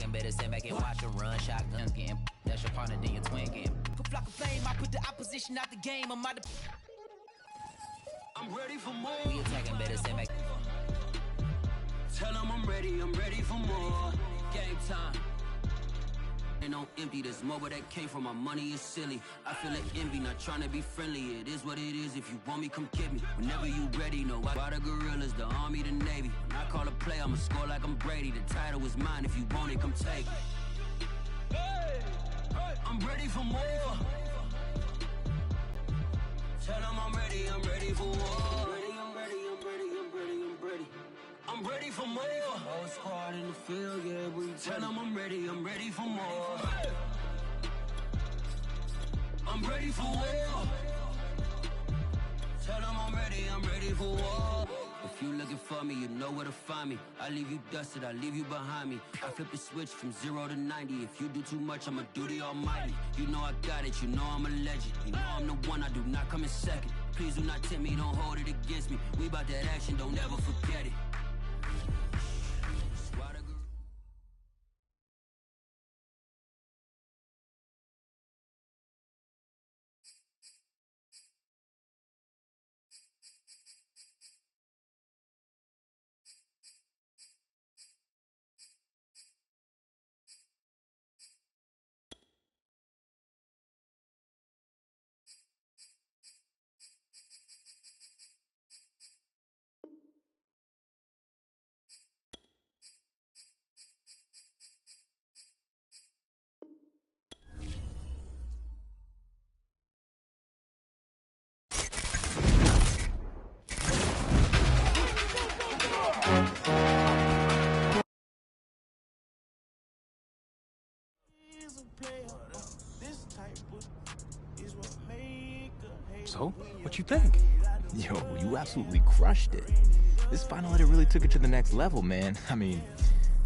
taking better, stand back and watch her run. Shotguns getting, that's your partner, then your twin getting. Flock of flame, I put the opposition out the game. I'm ready for more. We attacking better, stand back. Tell them I'm ready for more. Game time. Ain't no empty, there's more where that came from. My money is silly. I feel like envy, not trying to be friendly. It is what it is. If you want me, come get me. Whenever you ready, know why the gorillas, the army, the navy. When I call a play, I'ma score like I'm Brady. The title is mine. If you want it, come take it. I'm ready for more. Tell them I'm ready for war. I'm ready for more. Whole squad in the field, yeah, we tell them I'm ready for more. I'm ready for war. Tell them I'm ready for war. If you looking for me, you know where to find me. I leave you dusted, I leave you behind me. I flip the switch from 0 to 90. If you do too much, I'ma do the almighty. You know I got it, you know I'm a legend. You know I'm the one, I do not come in second. Please do not tempt me, don't hold it against me. We about that action, don't ever forget it. So, what you think? Yo, you absolutely crushed it. This final edit really took it to the next level, man. I mean,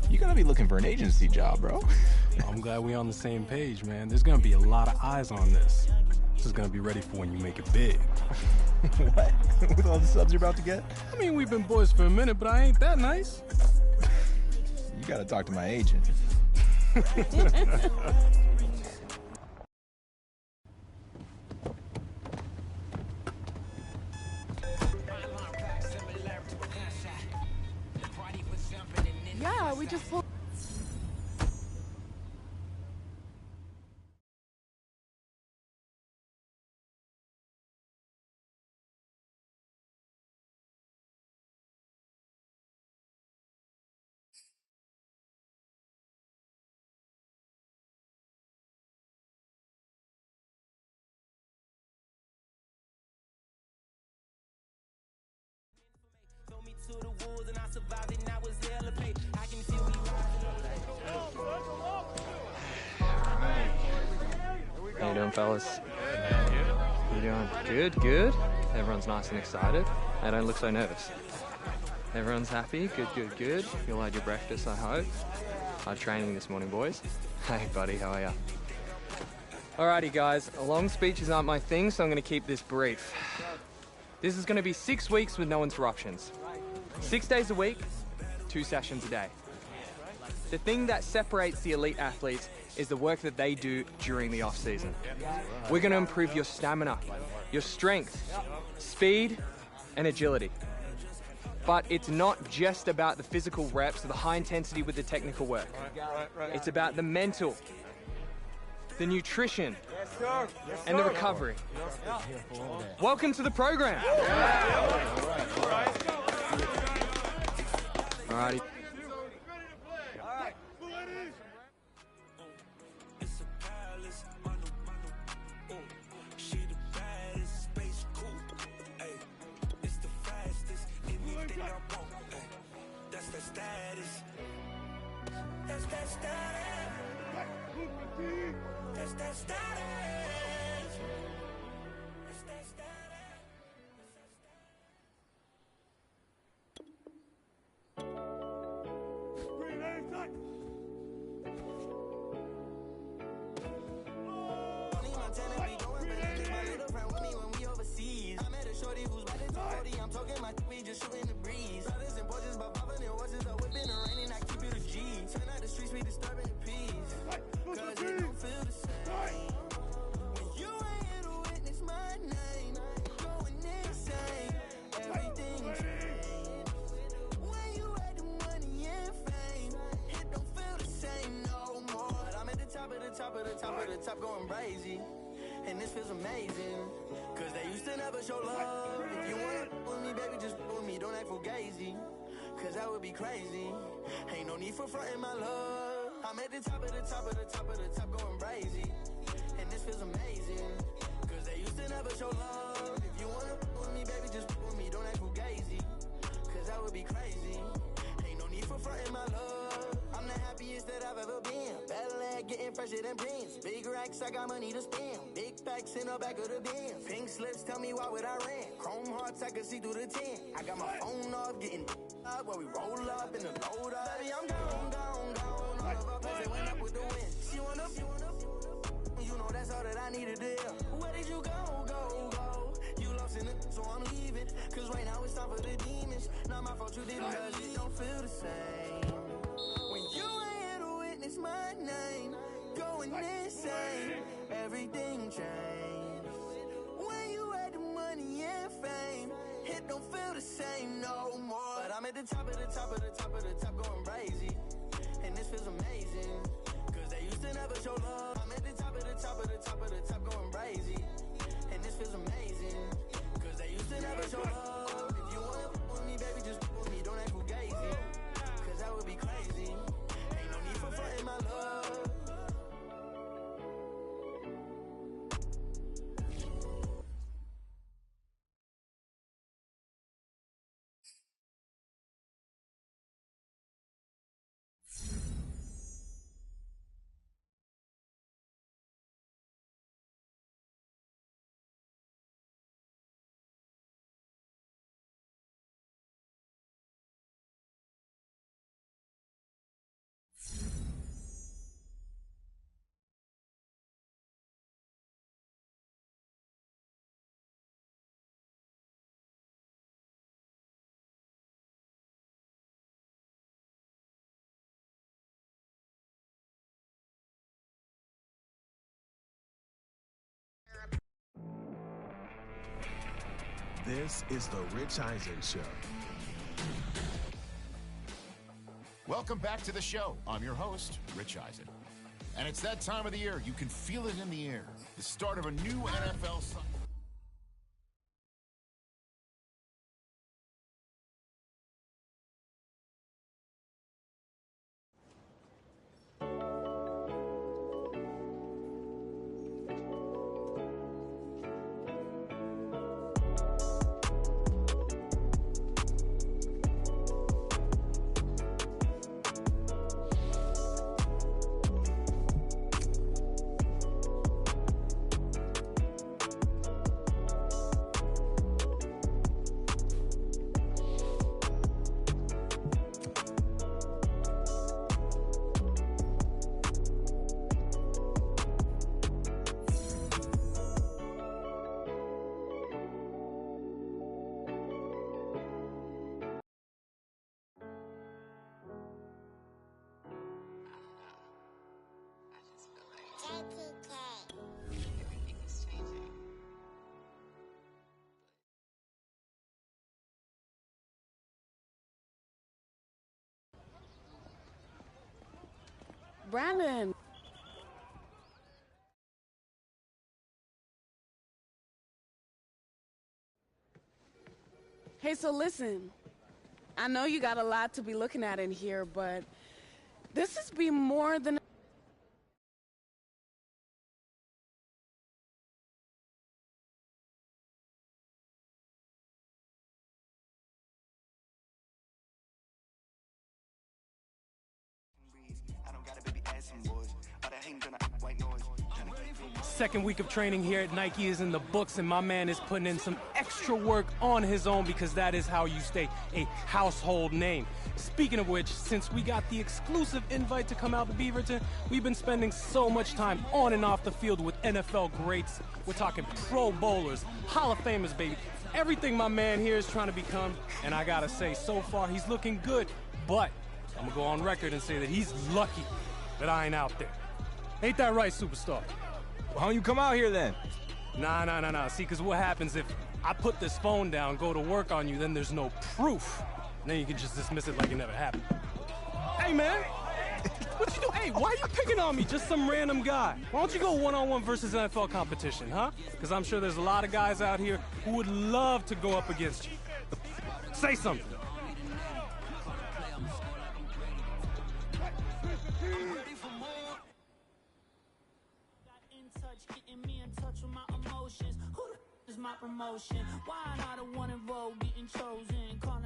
you gotta be looking for an agency job, bro. I'm glad we on the same page, man. There's gonna be a lot of eyes on this. This is gonna be ready for when you make it big. What? With all the subs you're about to get? I mean, we've been boys for a minute, but I ain't that nice. You gotta talk to my agent. Yeah, we just pulled. To the wolves and I survived it and I was elevated. I can feel me rising. How you doing, fellas? How you doing? Good, good. Everyone's nice and excited. They don't look so nervous. Everyone's happy. Good, good, good. You all had your breakfast, I hope. Hard training this morning, boys. Hey, buddy, how are ya? Alrighty, guys. Long speeches aren't my thing, so I'm going to keep this brief. This is going to be 6 weeks with no interruptions. 6 days a week, 2 sessions a day. The thing that separates the elite athletes is the work that they do during the off season. We're going to improve your stamina, your strength, speed, and agility. But it's not just about the physical reps or the high intensity with the technical work. It's about the mental, the nutrition, and the recovery. Welcome to the program. Alrighty. I'm talking my we just shooting the breeze. Brothers and boys, but popping and horses, the whipping and raining. I keep it a G. Turn out the streets, we disturbing. top going crazy. And this feels amazing. Cause they used to never show love. If you wanna with me, baby, just with me. Don't act fugazi. Cause that would be crazy. Ain't no need for fronting my love. I'm at the top of the top of the top of the top going crazy. And this feels amazing. Cause they used to never show love. If you wanna with me, baby, just with me. Don't act fugazi. Cause that would be crazy. Ain't no need for fronting my love. I'm the happiest that I've ever been. Better leg getting fresher than pins. Big racks, I got money to spend. Big packs in the back of the Benz. Pink slips, tell me why would I rent. Chrome hearts, I can see through the tent. I got my phone off, getting up while we roll up in the load up. Baby, I'm gone. All of our plans, they went up with the wind. She wanna, you know that's all that I need to do. Where did you go? You lost in the, so I'm leaving. Cause right now it's time for the demons. Not my fault you didn't, cause it don't feel the same. When you ain't here to witness my name, going insane, everything changed. When you had the money and fame, it don't feel the same no more. But I'm at the top of the top of the top of the top going crazy. And this feels amazing. Cause they used to never show love. I'm at the top of the top of the top of the top going crazy. And this feels amazing. Cause they used to never show love. If you wanna with me, baby, just with me. Don't act fugazi. Cause that would be crazy. Ain't no need for fronting my love. This is the Rich Eisen Show. Welcome back to the show. I'm your host, Rich Eisen. And it's that time of the year. You can feel it in the air. The start of a new NFL cycle. Brandon. Hey, so listen. I know you got a lot to be looking at in here, but this is be more than Second week of training here at Nike is in the books, and my man is putting in some extra work on his own because that is how you stay a household name. Speaking of which, since we got the exclusive invite to come out to Beaverton, we've been spending so much time on and off the field with NFL greats. We're talking Pro Bowlers, Hall of Famers, baby. Everything my man here is trying to become, and I gotta say, so far he's looking good, but I'm gonna go on record and say that he's lucky that I ain't out there. Ain't that right, superstar? Why don't you come out here then? Nah. See, because what happens if I put this phone down, go to work on you, then there's no proof. And then you can just dismiss it like it never happened. Hey, man. What you do? Hey, why are you picking on me? Just some random guy. Why don't you go one-on-one versus NFL competition, huh? Because I'm sure there's a lot of guys out here who would love to go up against you. Say something. My promotion. Why not a one in vogue getting chosen? Calling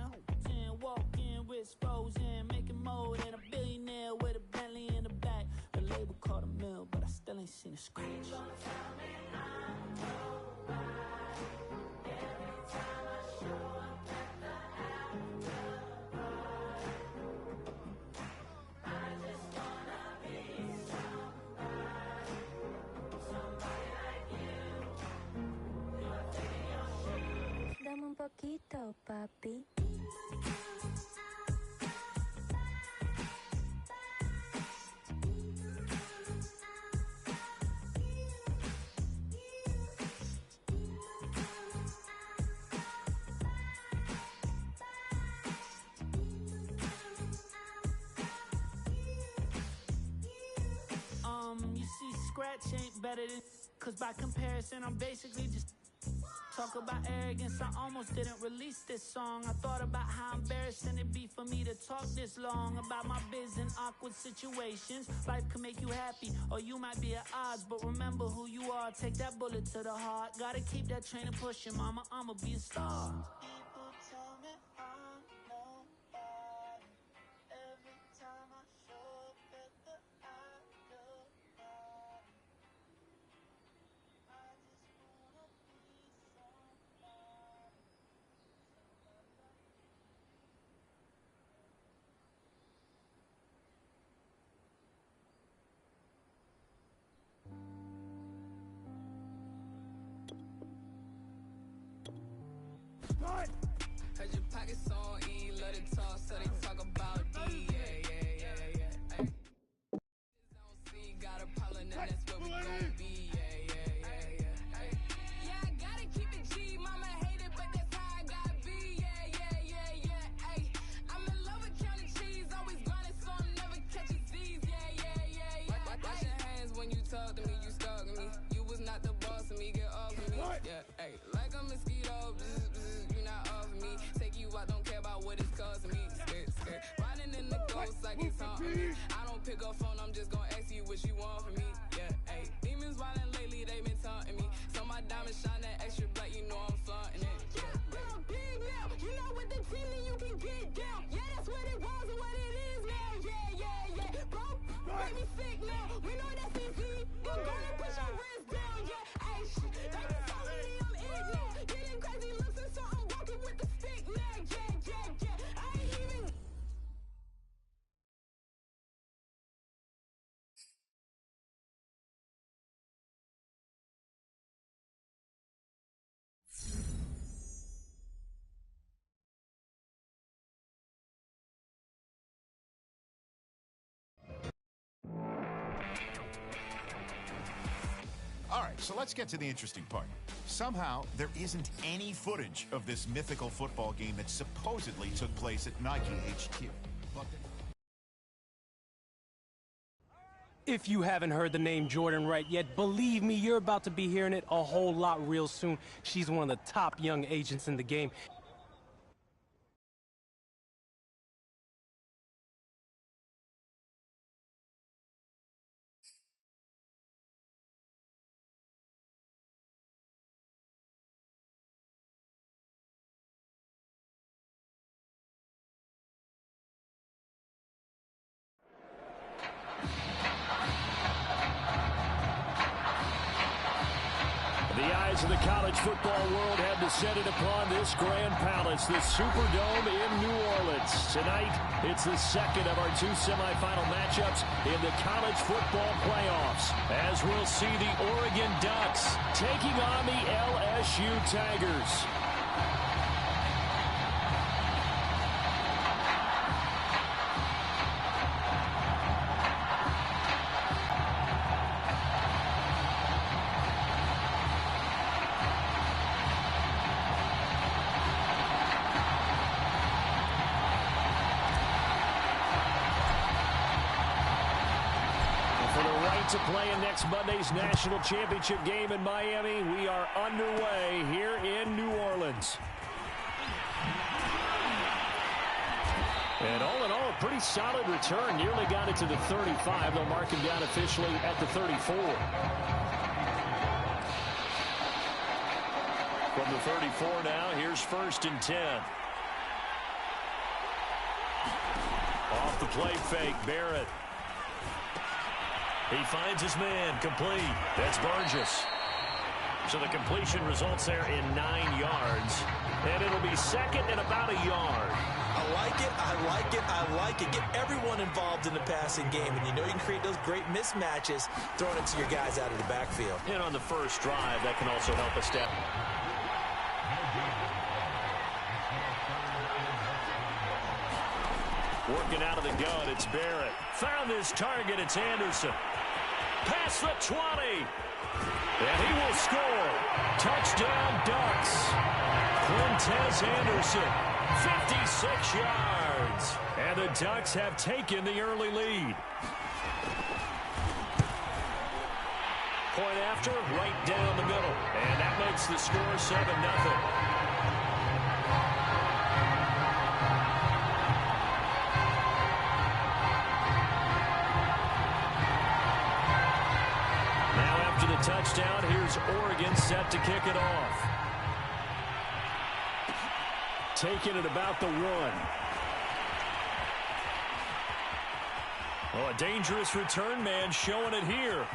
in, walking, wrist frozen, making mode and a billionaire with a Bentley in the back. The label called a mill, but I still ain't seen a scratch. Dame un poquito, papi. You see, scratch ain't better than, cause by comparison, I'm basically just. Talk about arrogance, I almost didn't release this song. I thought about how embarrassing it'd be for me to talk this long about my biz in awkward situations. Life can make you happy, or you might be at odds, but remember who you are, take that bullet to the heart. Gotta keep that train pushing, mama, I'ma be a star. People tell me I'm nobody. Every time I show up at the after party, I just wanna be somebody. Heard your pockets on E, love to talk, so they talk about D. Yeah. Ay. Don't see, got a problem, and that's where we gon' be. Yeah. Ay. Yeah, I gotta keep it G, mama hate it, but that's how I gotta be. Yeah. Ay. I'm in love with counting cheese, always grinding, so I'm never catching Z's. Yeah. Wash your hands when you talk to me, you stalking me. You was not the boss of me, get off of me. Yeah, ay. Like a mosquito, you not off of me. Take you out, don't care about what it's costing me. Scared. Riding in the ghost like it's haunting me. I don't pick up phone, I'm just gonna ask you what you want from me. Yeah, ay. Demons wildin' lately, they been taunting me. So my diamonds shine that extra black, you know I'm flaunting it. Yeah, real big now. You know with the team, then you can get down. Yeah, that's what it was and what it is now. Yeah. Bro, make me sick now. We know that's easy. Go and push your wrist down. Yeah, ay, shit. They be telling me I'm it now. Getting crazy looks and so I'm walking with the stick now. Yeah. I ain't even. All right, so let's get to the interesting part. Somehow, there isn't any footage of this mythical football game that supposedly took place at Nike HQ. But If you haven't heard the name Jordan Wright yet, believe me, you're about to be hearing it a whole lot real soon. She's one of the top young agents in the game. The eyes of the college football world have descended upon this grand palace, the Superdome in New Orleans. Tonight, it's the second of our two semifinal matchups in the college football playoffs, as we'll see the Oregon Ducks taking on the LSU Tigers. For the right to play in next Monday's national championship game in Miami, we are underway here in New Orleans. And all in all, a pretty solid return. Nearly got it to the 35. They'll mark him down officially at the 34. From the 34 now, here's 1st and 10. Off the play fake, Barrett. He finds his man, complete. That's Burgess. So the completion results there in 9 yards. And it'll be 2nd and about a yard. I like it, I like it, I like it. Get everyone involved in the passing game. And you know you can create those great mismatches throwing it to your guys out of the backfield. And on the first drive, that can also help us step. Working out of the gun, it's Barrett. Found his target, it's Anderson. Past the 20. And he will score. Touchdown, Ducks. Quintez Anderson, 56 yards. And the Ducks have taken the early lead. Point after, right down the middle. And that makes the score 7-0. Touchdown. Here's Oregon set to kick it off. Taking it about the 1. Oh, a dangerous return man showing it here.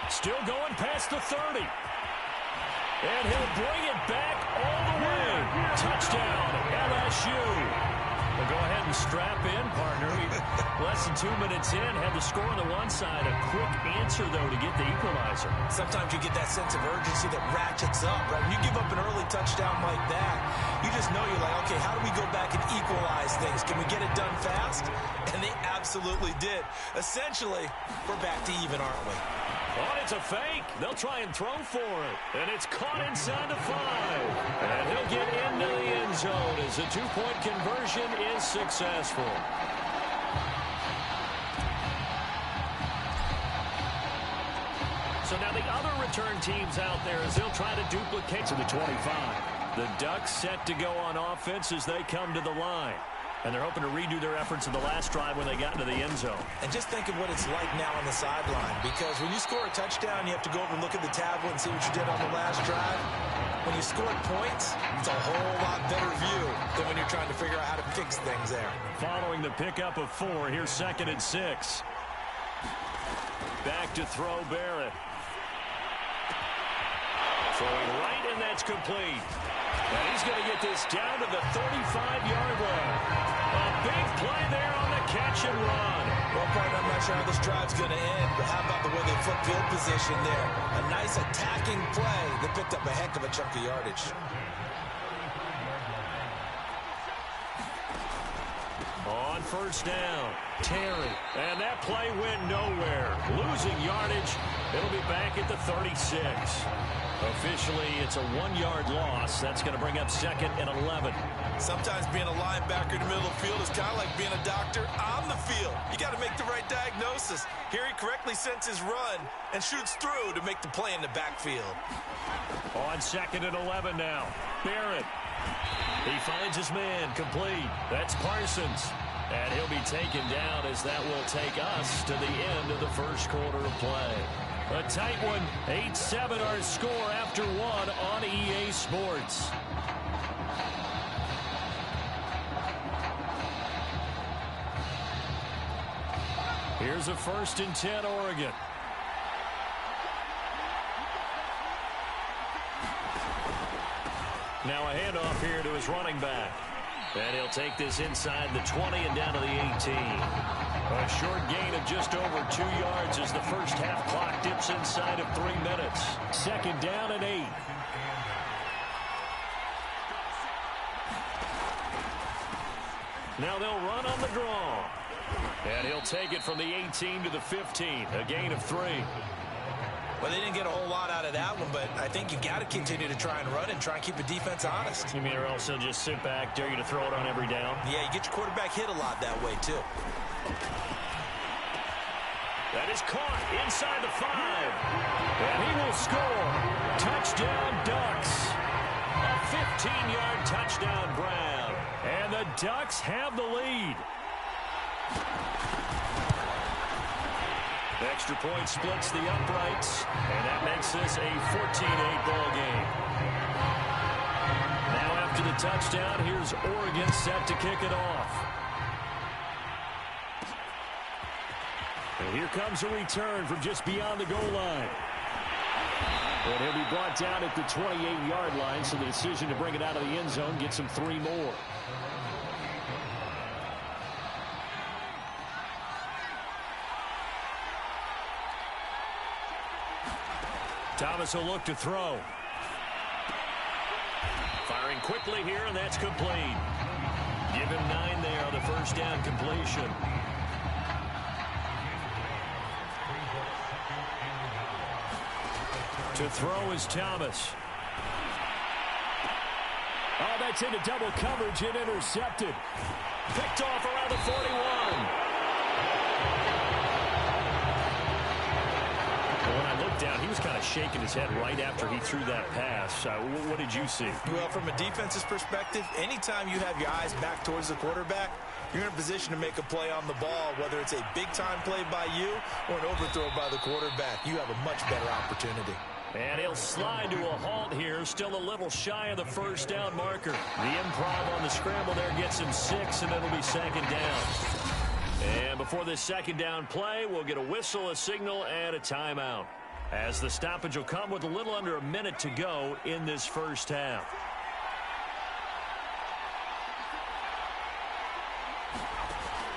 Still going past the 30. And he'll bring it back all the way. Touchdown, LSU. Well, go ahead and strap in, partner. Less than 2 minutes in, had the score on the one side. A quick answer, though, to get the equalizer. Sometimes you get that sense of urgency that ratchets up, right? When you give up an early touchdown like that, you just know you're like, okay, how do we go back and equalize things? Can we get it done fast? And they absolutely did. Essentially, we're back to even, aren't we? Oh, it's a fake. They'll try and throw for it. And it's caught inside the 5. And he'll get into the end zone as the 2-point conversion is successful. So now the other return teams out there as they'll try to duplicate to the 25. The Ducks set to go on offense as they come to the line. And they're hoping to redo their efforts in the last drive when they got into the end zone. And just think of what it's like now on the sideline. Because when you score a touchdown, you have to go over and look at the tablet and see what you did on the last drive. When you scored points, it's a whole lot better view than when you're trying to figure out how to fix things there. Following the pickup of 4, here's 2nd and 6. Back to throw Barrett. Throwing right, and that's complete. And he's going to get this down to the 35-yard line. A big play there on the catch and run. Well, partner, I'm not sure how this drive's going to end, but how about the way they flip field position there? A nice attacking play that picked up a heck of a chunk of yardage. On 1st down, Terry. And that play went nowhere. Losing yardage. It'll be back at the 36. Officially, it's a 1-yard loss. That's going to bring up 2nd and 11. Sometimes being a linebacker in the middle of the field is kind of like being a doctor on the field. You got to make the right diagnosis. Here he correctly senses run and shoots through to make the play in the backfield. On 2nd and 11 now. Barrett. He finds his man, complete. That's Parsons. And he'll be taken down as that will take us to the end of the first quarter of play. A tight one, 8-7 our score after 1 on EA Sports. Here's a 1st and 10 Oregon. Now a handoff here to his running back. And he'll take this inside the 20 and down to the 18. A short gain of just over 2 yards as the first half clock dips inside of 3 minutes. 2nd down and 8. Now they'll run on the draw. And he'll take it from the 18 to the 15. A gain of 3. Well, they didn't get a whole lot out of that one, but I think you got to continue to try and run and try and keep the defense honest. You mean or else they'll just sit back, dare you to throw it on every down? Yeah, you get your quarterback hit a lot that way, too. That is caught inside the 5. And he will score. Touchdown, Ducks. A 15-yard touchdown grab. And the Ducks have the lead. Extra point splits the uprights, and that makes this a 14-8 ball game. Now after the touchdown, here's Oregon set to kick it off. And here comes a return from just beyond the goal line. And he'll be brought down at the 28-yard line, so the decision to bring it out of the end zone gets him 3 more. Thomas will look to throw. Firing quickly here, and that's complete. Give him 9 there on the first down completion. To throw is Thomas. Oh, that's into double coverage and intercepted. Picked off around the 41. When I looked down, he was kind of shaking his head right after he threw that pass. What did you see? Well, from a defense's perspective, anytime you have your eyes back towards the quarterback, you're in a position to make a play on the ball, whether it's a big-time play by you or an overthrow by the quarterback. You have a much better opportunity. And he'll slide to a halt here, still a little shy of the first down marker. The improv on the scramble there gets him 6, and it'll be second down. And before this second down play, we'll get a whistle, a signal, and a timeout, as the stoppage will come with a little under a minute to go in this first half.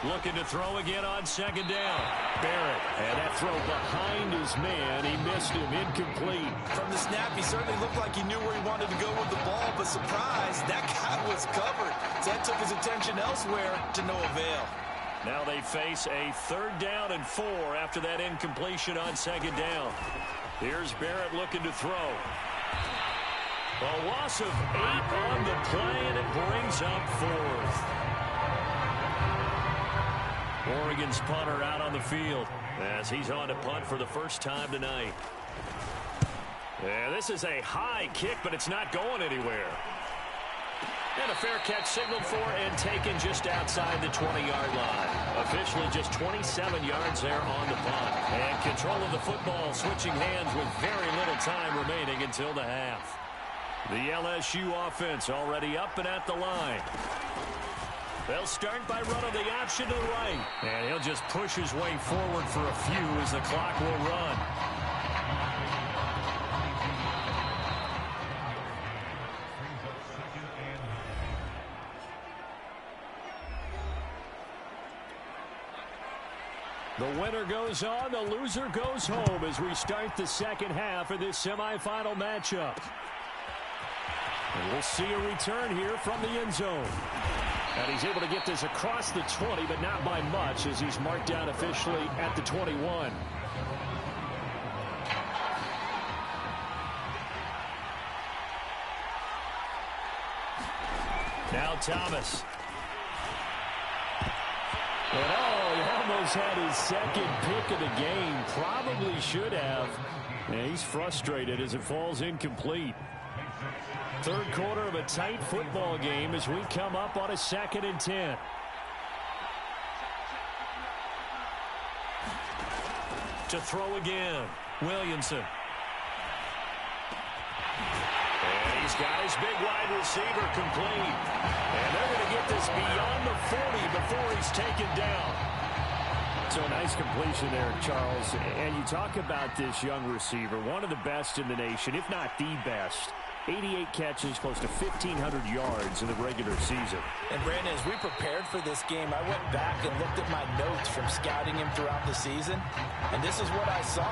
Looking to throw again on second down. Barrett, and that throw behind his man. He missed him, incomplete. From the snap, he certainly looked like he knew where he wanted to go with the ball, but surprise, that guy was covered. So that took his attention elsewhere to no avail. Now they face a 3rd down and 4 after that incompletion on second down. Here's Barrett looking to throw. A loss of 8 on the play, and it brings up 4th. Oregon's punter out on the field as he's on to punt for the first time tonight. Yeah, this is a high kick, but it's not going anywhere. And a fair catch signaled for and taken just outside the 20-yard line. Officially just 27 yards there on the punt. And control of the football switching hands with very little time remaining until the half. The LSU offense already up and at the line. They'll start by running the option to the right. And he'll just push his way forward for a few as the clock will run. The winner goes on, the loser goes home as we start the second half of this semifinal matchup. And we'll see a return here from the end zone. And he's able to get this across the 20, but not by much, as he's marked down officially at the 21. Now Thomas. And he almost had his second pick of the game. Probably should have. And he's frustrated as it falls incomplete. Third quarter of a tight football game as we come up on a 2nd and 10. To throw again, Williamson. And he's got his big wide receiver complete. And they're going to get this beyond the 40 before he's taken down. So a nice completion there, Charles. And you talk about this young receiver, one of the best in the nation, if not the best. 88 catches, close to 1,500 yards in the regular season. And Brandon, as we prepared for this game, I went back and looked at my notes from scouting him throughout the season, and this is what I saw.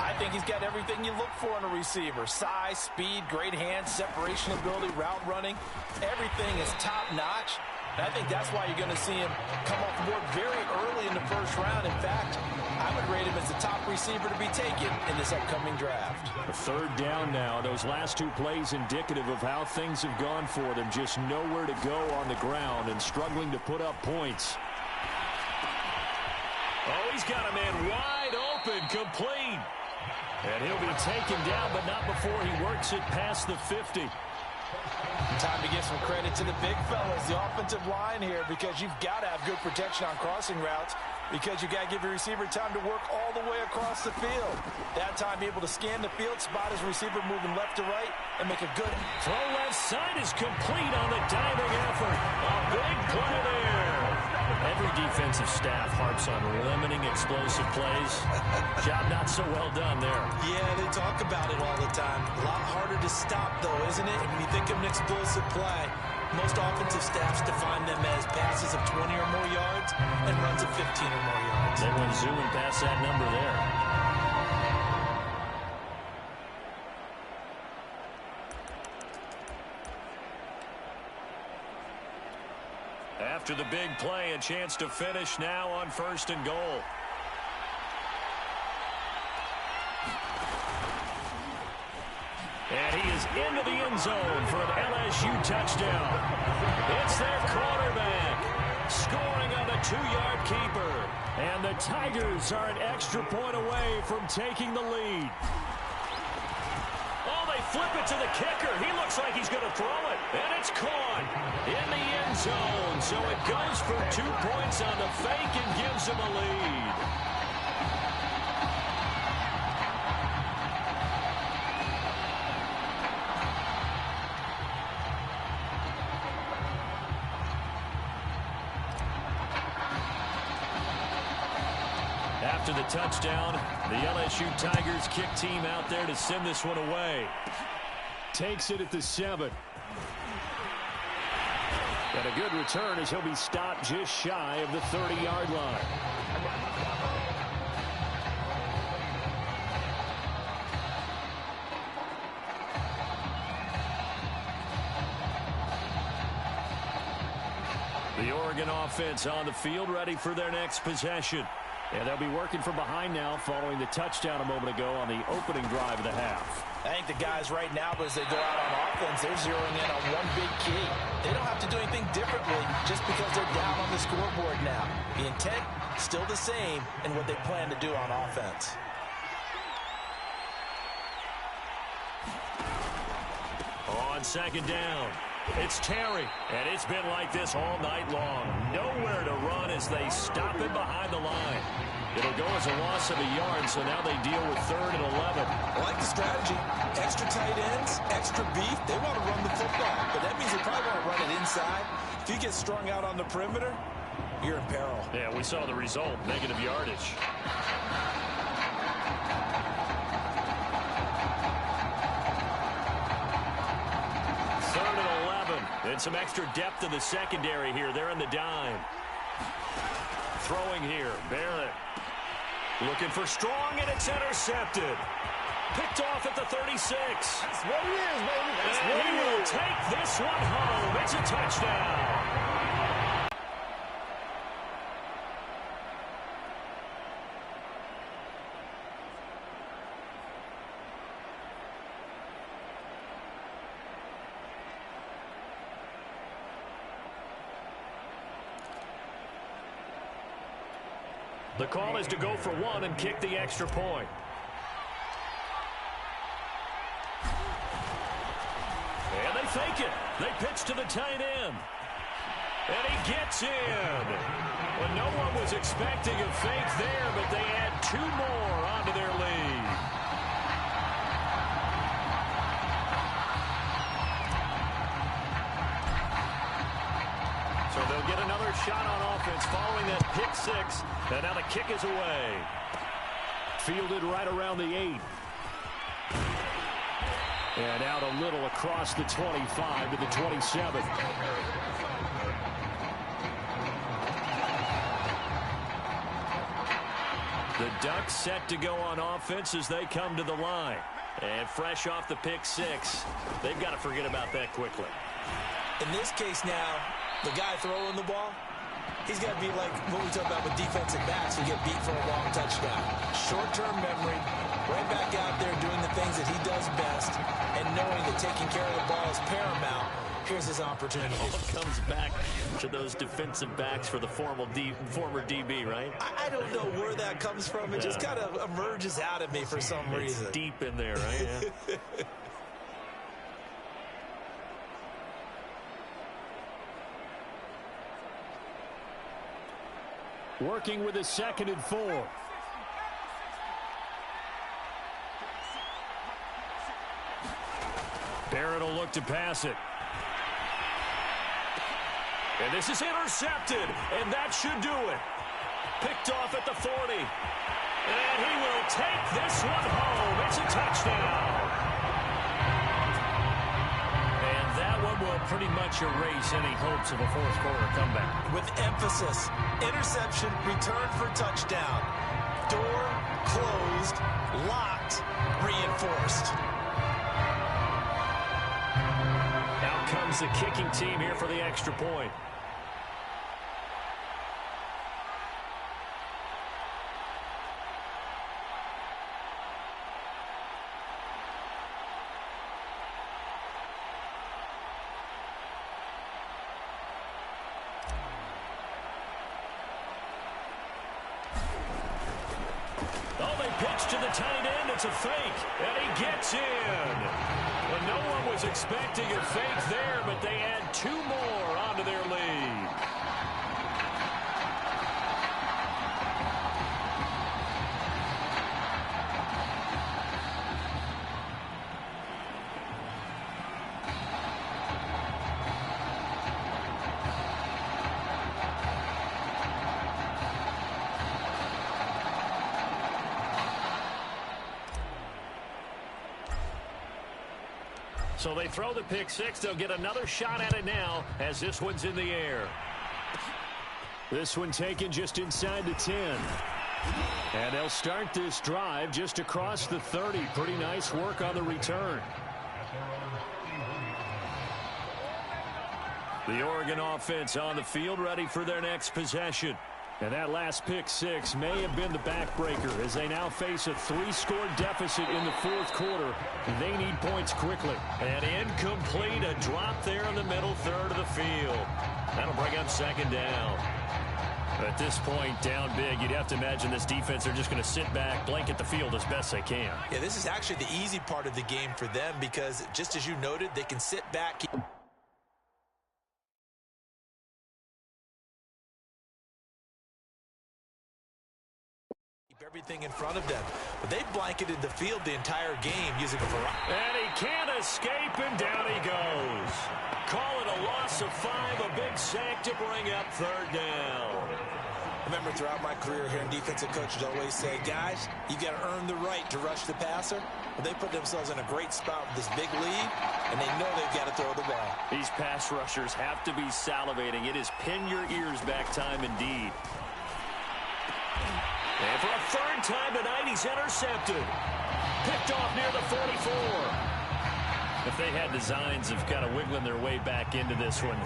I think he's got everything you look for in a receiver. Size, speed, great hands, separation ability, route running. Everything is top-notch. And I think that's why you're going to see him come off the board very early in the first round. In fact, I would rate him as the top receiver to be taken in this upcoming draft. A 3rd down now. Those last 2 plays indicative of how things have gone for them. Just nowhere to go on the ground and struggling to put up points. Oh, he's got a man wide open, complete. And he'll be taken down, but not before he works it past the 50. Time to give some credit to the big fellas, the offensive line here, because you've got to have good protection on crossing routes, because you've got to give your receiver time to work all the way across the field. That time, able to scan the field, spot his receiver moving left to right, and make a good throw. Left side is complete on the diving effort. A big play there. Every defensive staff harps on limiting explosive plays. Job not so well done there. Yeah, they talk about it all the time. A lot harder to stop, though, isn't it? When you think of an explosive play, most offensive staffs define them as passes of 20 or more yards and runs of 15 or more yards. They went zooming past that number there. After the big play, a chance to finish now on 1st and goal. And he is into the end zone for an LSU touchdown. It's their quarterback scoring on the 2-yard keeper. And the Tigers are an extra point away from taking the lead. Oh, they flip it to the kicker. He looks like he's going to throw it. And it's caught in the end zone. So it goes for 2 points on the fake and gives him a lead. After the touchdown, the LSU Tigers kick team out there to send this one away. Takes it at the 7. And a good return as he'll be stopped just shy of the 30-yard line. The Oregon offense on the field ready for their next possession. And they'll be working from behind now following the touchdown a moment ago on the opening drive of the half. I think the guys right now, as they go out on offense, they're zeroing in on one big key. They don't have to do anything differently just because they're down on the scoreboard now. The intent, still the same in what they plan to do on offense. On 2nd down, it's Terry, and it's been like this all night long. Nowhere to run as they stop him behind the line. It'll go as a loss of a yard, so now they deal with 3rd and 11. I like the strategy. Extra tight ends, extra beef. They want to run the football, but that means they probably want to run it inside. If you get strung out on the perimeter, you're in peril. Yeah, we saw the result, negative yardage. And some extra depth in the secondary here. They're in the dime. Throwing here. Barrett. Looking for Strong, and it's intercepted. Picked off at the 36. That's what it is, baby. That's what he will take this one home. It's a touchdown. The call is to go for 1 and kick the extra point. And they fake it. They pitch to the tight end. And he gets in. Well, no one was expecting a fake there, but they add 2 more onto their lead. So they'll get another shot on offense following that pick 6. And now the kick is away. Fielded right around the 8. And out a little across the 25 to the 27. The Ducks set to go on offense as they come to the line. And fresh off the pick 6, they've got to forget about that quickly. In this case now, the guy throwing the ball, he's got to be like what we talk about with defensive backs who get beat for a long touchdown. Short-term memory, right back out there doing the things that he does best, and knowing that taking care of the ball is paramount. Here's his opportunity. It all comes back to those defensive backs for the former DB, right? I don't know where that comes from. It just kind of emerges out of me for some reason. It's deep in there, right? Yeah. Working with a 2nd and 4. Barrett will look to pass it. And this is intercepted, and that should do it. Picked off at the 40. And he will take this one home. It's a touchdown. And that one will pretty much erase any hopes of a fourth quarter comeback. With emphasis, interception, return for touchdown. Door closed, locked, reinforced. Out comes the kicking team here for the extra point. To the tight end, it's a fake, and he gets in. Well, no one was expecting a fake there, but they add 2 more onto their lead. So they throw the pick six. They'll get another shot at it now as this one's in the air. This one taken just inside the 10. And they'll start this drive just across the 30. Pretty nice work on the return. The Oregon offense on the field ready for their next possession. And that last pick six may have been the backbreaker as they now face a 3-score deficit in the fourth quarter. They need points quickly. And incomplete, a drop there in the middle third of the field. That'll bring up 2nd down. At this point, down big, you'd have to imagine this defense are just going to sit back, blanket the field as best they can. Yeah, this is actually the easy part of the game for them because, just as you noted, they can sit back. Everything in front of them. But they blanketed the field the entire game using a variety. And he can't escape, and down he goes. Call it a loss of 5, a big sack to bring up 3rd down. Remember, throughout my career here, defensive coaches always say, guys, you got to earn the right to rush the passer. Well, they put themselves in a great spot with this big lead, and they know they've got to throw the ball. These pass rushers have to be salivating. It is pin your ears back time indeed. And for a 3rd time tonight, he's intercepted. Picked off near the 44. If they had designs of kind of wiggling their way back into this one.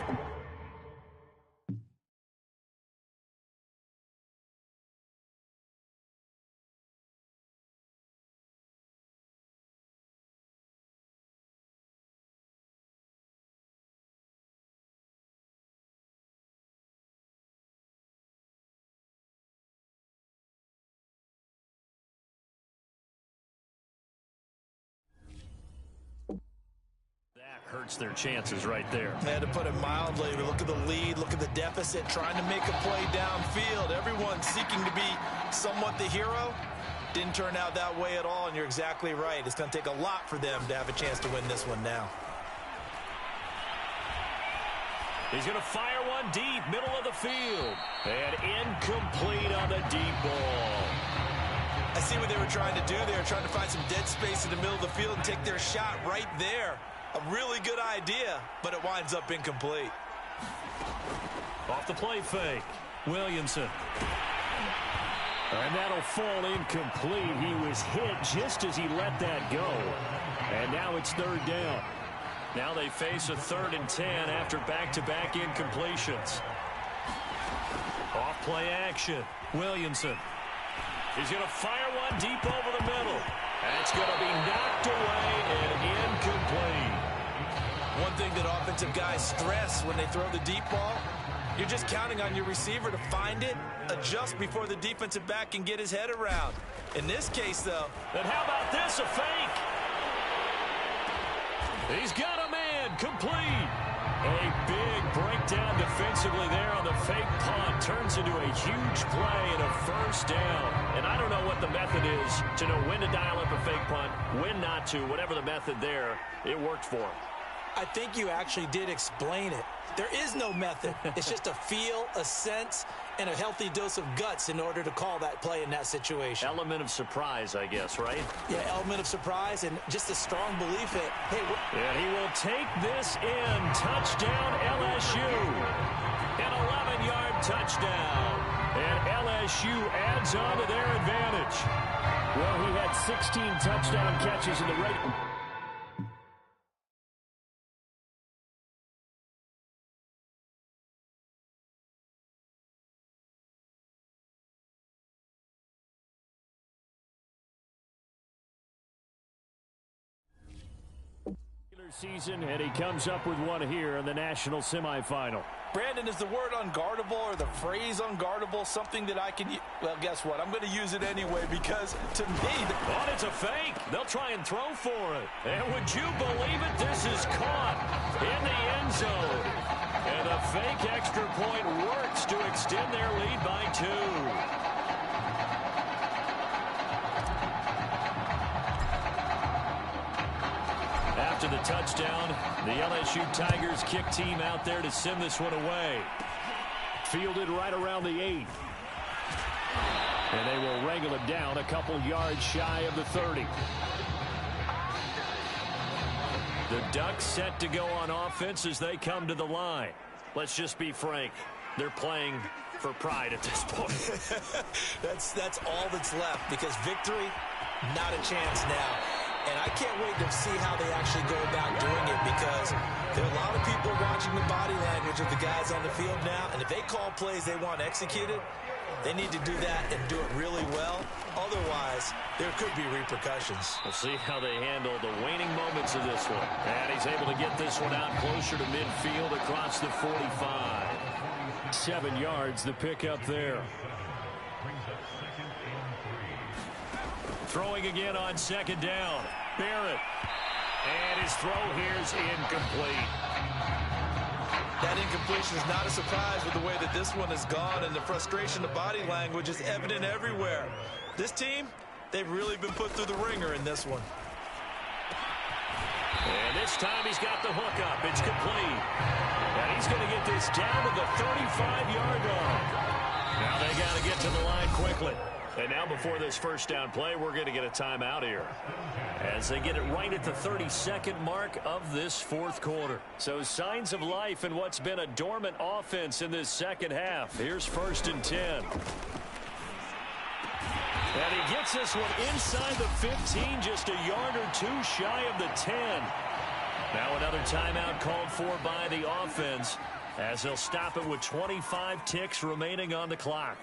Hurts their chances right there. They had to put it mildly. Look at the lead, look at the deficit, trying to make a play downfield. Everyone seeking to be somewhat the hero. Didn't turn out that way at all, and you're exactly right. It's going to take a lot for them to have a chance to win this one now. He's going to fire one deep, middle of the field. And incomplete on the deep ball. I see what they were trying to do. They were trying to find some dead space in the middle of the field and take their shot right there. A really good idea, but it winds up incomplete. Off the play fake, Williamson. And that'll fall incomplete. He was hit just as he let that go. And now it's 3rd down. Now they face a 3rd and 10 after back-to-back incompletions. Off play action, Williamson. He's going to fire one deep over the middle. That's going to be knocked away and incomplete. One thing that offensive guys stress when they throw the deep ball, you're just counting on your receiver to find it, adjust before the defensive back can get his head around. In this case, though. And how about this, a fake? He's got a man, complete. A big breakdown defensively there on the fake punt. Turns into a huge play and a first down. And I don't know what the method is to know when to dial up a fake punt, when not to. Whatever the method there, it worked for him. I think you actually did explain it. There is no method. It's just a feel, a sense, and a healthy dose of guts in order to call that play in that situation. Element of surprise, I guess, right? Yeah, element of surprise and just a strong belief that, hey... And he will take this in. Touchdown, LSU. An 11-yard touchdown. And LSU adds on to their advantage. Well, he had 16 touchdown catches in the regular... season, and he comes up with one here in the national semifinal. Brandon, is the word unguardable or the phrase unguardable something that I can use? Well, guess what? I'm going to use it anyway because, to me... Oh, it's a fake. They'll try and throw for it. And would you believe it? This is caught in the end zone. And the fake extra point works to extend their lead by 2. After the touchdown, the LSU Tigers kick team out there to send this one away. Fielded right around the 8. And they will wrangle it down a couple yards shy of the 30. The Ducks set to go on offense as they come to the line. Let's just be frank. They're playing for pride at this point. That's all that's left because victory, not a chance now. And I can't wait to see how they actually go about doing it because there are a lot of people watching the body language of the guys on the field now. And if they call plays they want executed, they need to do that and do it really well. Otherwise, there could be repercussions. We'll see how they handle the waning moments of this one. And he's able to get this one out closer to midfield across the 45. 7 yards, the pickup there. Throwing again on second down. Barrett. And his throw here is incomplete. That incompletion is not a surprise with the way that this one has gone, and the frustration of body language is evident everywhere. This team, they've really been put through the ringer in this one. And this time he's got the hook up. It's complete. And he's going to get this down to the 35-yard line. Now they got to get to the line quickly. And now before this first down play, we're going to get a timeout here as they get it right at the 32nd mark of this fourth quarter. So signs of life in what's been a dormant offense in this second half. Here's 1st and 10. And he gets this one inside the 15, just a yard or 2 shy of the 10. Now another timeout called for by the offense as they'll stop it with 25 ticks remaining on the clock.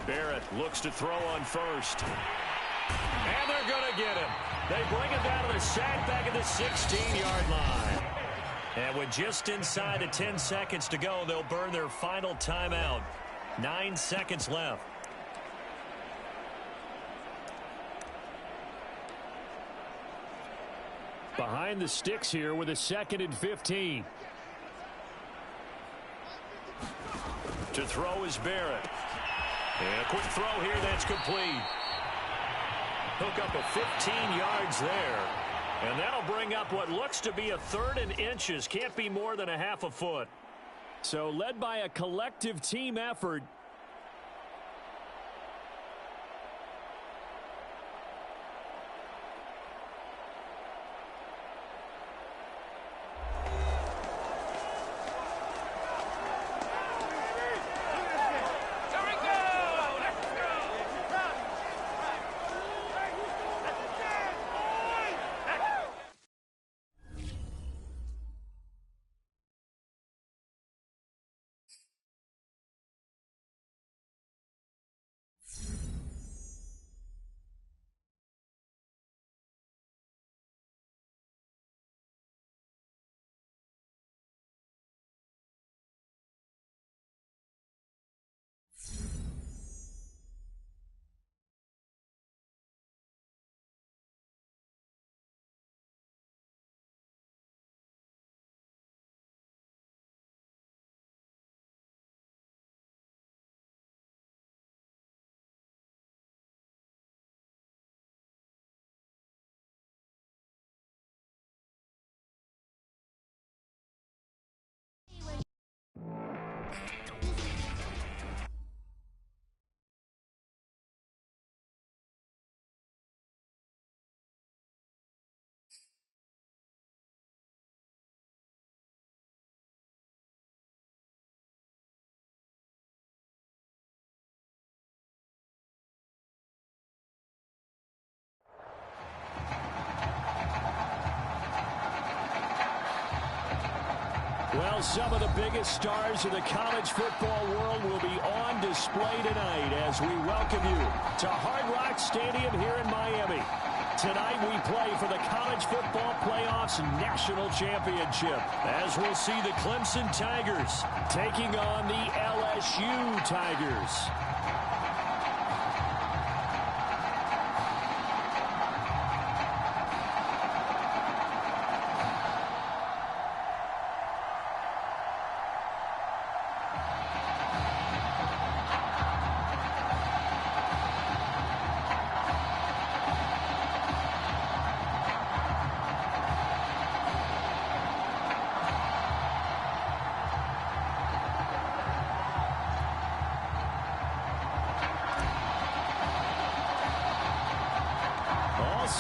Barrett looks to throw on first. And they're going to get him. They bring him down to the sack back at the 16-yard line. And with just inside of 10 seconds to go, they'll burn their final timeout. 9 seconds left. Behind the sticks here with a 2nd and 15. To throw is Barrett. And a quick throw here that's complete. Hook up of 15 yards there. And that'll bring up what looks to be a 3rd and inches. Can't be more than a half a foot. So led by a collective team effort, Well, some of the biggest stars of the college football world will be on display tonight as we welcome you to Hard Rock Stadium here in Miami. Tonight we play for the College Football Playoffs National Championship as we'll see the Clemson Tigers taking on the LSU Tigers.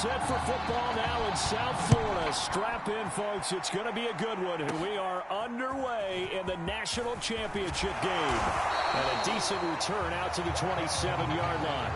Set for football now in South Florida. Strap in, folks. It's going to be a good one. We are underway in the national championship game. And a decent return out to the 27-yard line.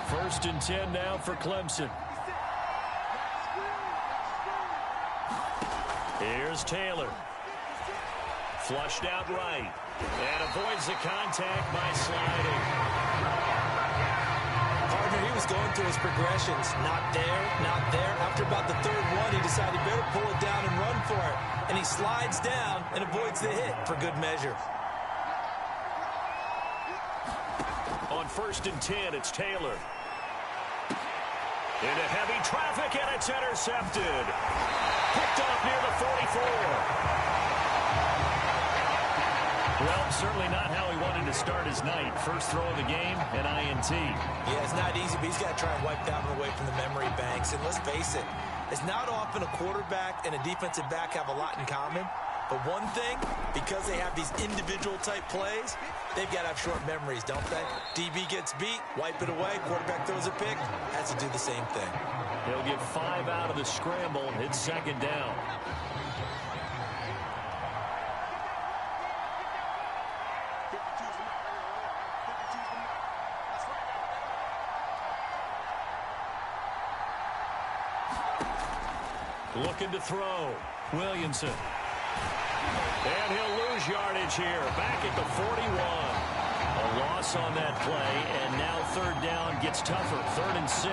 First and 10 now for Clemson. Here's Taylor. Flushed out right. And avoids the contact by sliding. Partner, he was going through his progressions. Not there, not there. After about the third one, he decided he better pull it down and run for it. And he slides down and avoids the hit for good measure. On first and 10, it's Taylor. Into heavy traffic, and it's intercepted. Picked off near the 44. Well, certainly not how he wanted to start his night. First throw of the game, an INT. Yeah, it's not easy, but he's got to try and wipe that one away from the memory banks. And let's face it, it's not often a quarterback and a defensive back have a lot in common. But one thing, because they have these individual-type plays, they've got to have short memories, don't they? DB gets beat, wipe it away, quarterback throws a pick, has to do the same thing. He'll get 5 out of the scramble. It's second down. Looking to throw. Williamson. And he'll lose yardage here. Back at the 41. A loss on that play, and now third down gets tougher. 3rd and 6.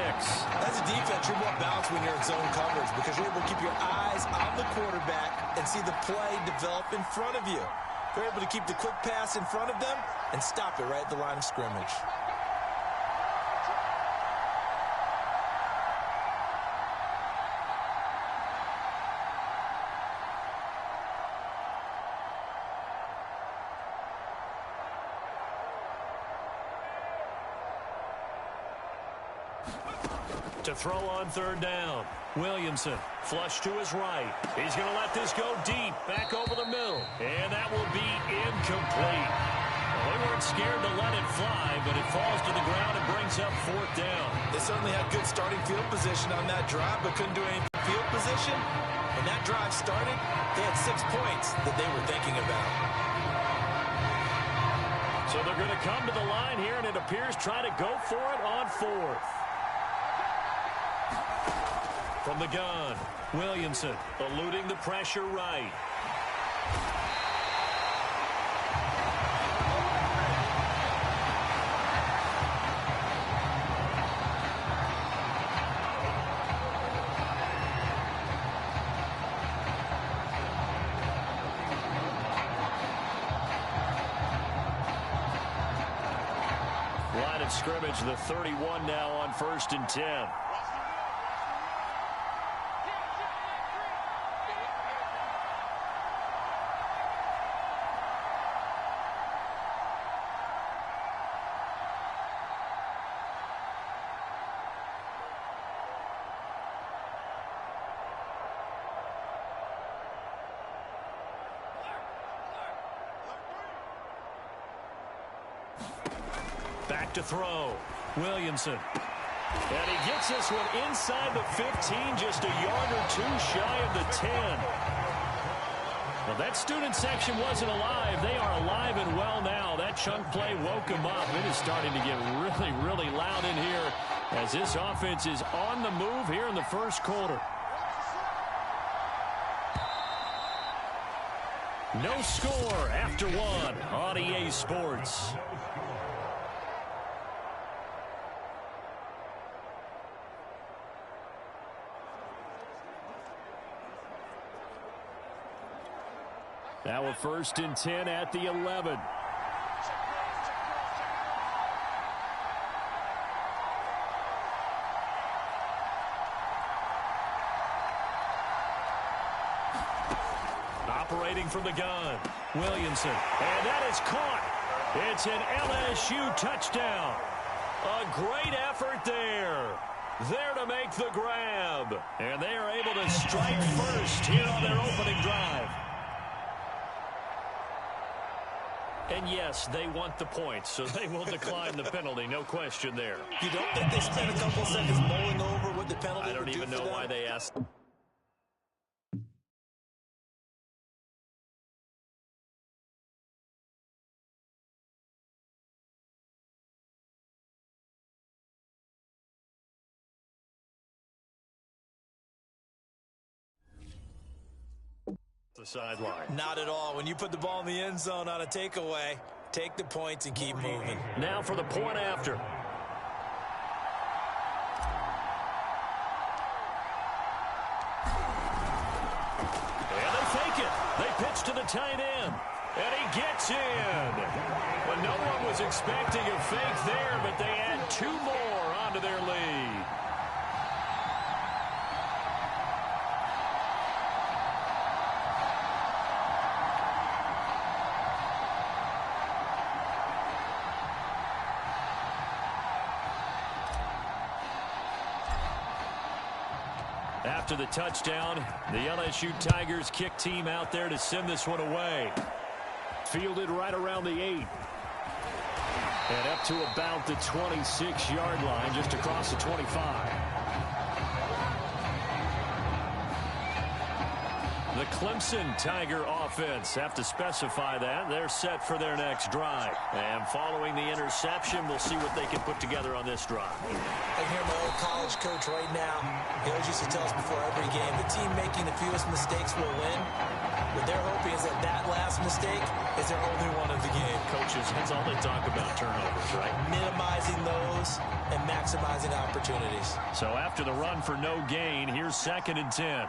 As a defense, you're more balanced when you're in zone coverage because you're able to keep your eyes on the quarterback and see the play develop in front of you. You're able to keep the quick pass in front of them and stop it right at the line of scrimmage. To throw on third down. Williamson, flush to his right. He's going to let this go deep, back over the middle. And that will be incomplete. Well, they weren't scared to let it fly, but it falls to the ground and brings up 4th down. They certainly had good starting field position on that drive, but couldn't do any field position. When that drive started, they had 6 points that they were thinking about. So they're going to come to the line here, and it appears try to go for it on 4th. From the gun, Williamson eluding the pressure right. Line of scrimmage, the 31 now on 1st and 10. Back to throw. Williamson. And he gets this one inside the 15, just a yard or two shy of the 10. Well, that student section wasn't alive. They are alive and well now. That chunk play woke them up. It is starting to get really, really loud in here as this offense is on the move here in the first quarter. No score after one on EA Sports. Now a 1st and 10 at the 11. Operating from the gun, Williamson. And that is caught. It's an LSU touchdown. A great effort there. There to make the grab. And they are able to strike first here on their opening drive. And yes, they want the points, so they will decline the penalty. No question there. You don't think they spent a couple seconds mulling over what the penalty I don't would do even know for them? why they asked. The sideline. Not at all. When you put the ball in the end zone on a takeaway, take the points and keep moving. Now for the point after. And they fake it. They pitch to the tight end. And he gets in. Well, no one was expecting a fake there, but they add 2 more onto their lead. After the touchdown, the LSU Tigers kick team out there to send this one away. Fielded right around the 8. And up to about the 26-yard line, just across the 25. The Clemson Tiger offense, have to specify that. They're set for their next drive. And following the interception, we'll see what they can put together on this drive. I hear my old college coach right now. He always used to tell us before every game, the team making the fewest mistakes will win. What they're hoping is that that last mistake is their only one of the game. Coaches, that's all they talk about, turnovers, right? Minimizing those and maximizing opportunities. So after the run for no gain, here's 2nd and 10.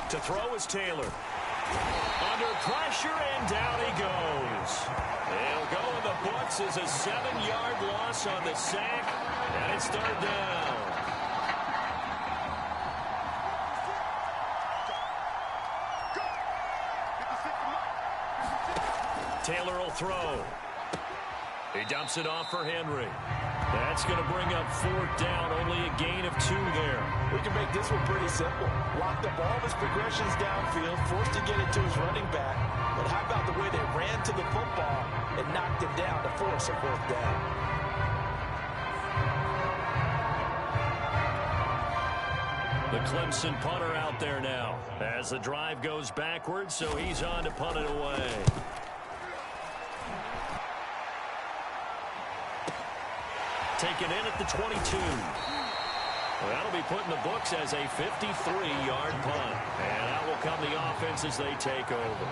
To throw is Taylor. Under pressure, and down he goes. It'll go in the books as a 7-yard loss on the sack, and it's 3rd down. Taylor will throw. He dumps it off for Henry. That's going to bring up 4th down, only a gain of 2 there. We can make this one pretty simple. Locked up all of his progressions downfield, forced to get it to his running back. But how about the way they ran to the football and knocked him down to force a 4th down? The Clemson punter out there now as the drive goes backwards, so he's on to punt it away. Taken in at the 22. Well, that'll be put in the books as a 53-yard punt. And out will come the offense as they take over.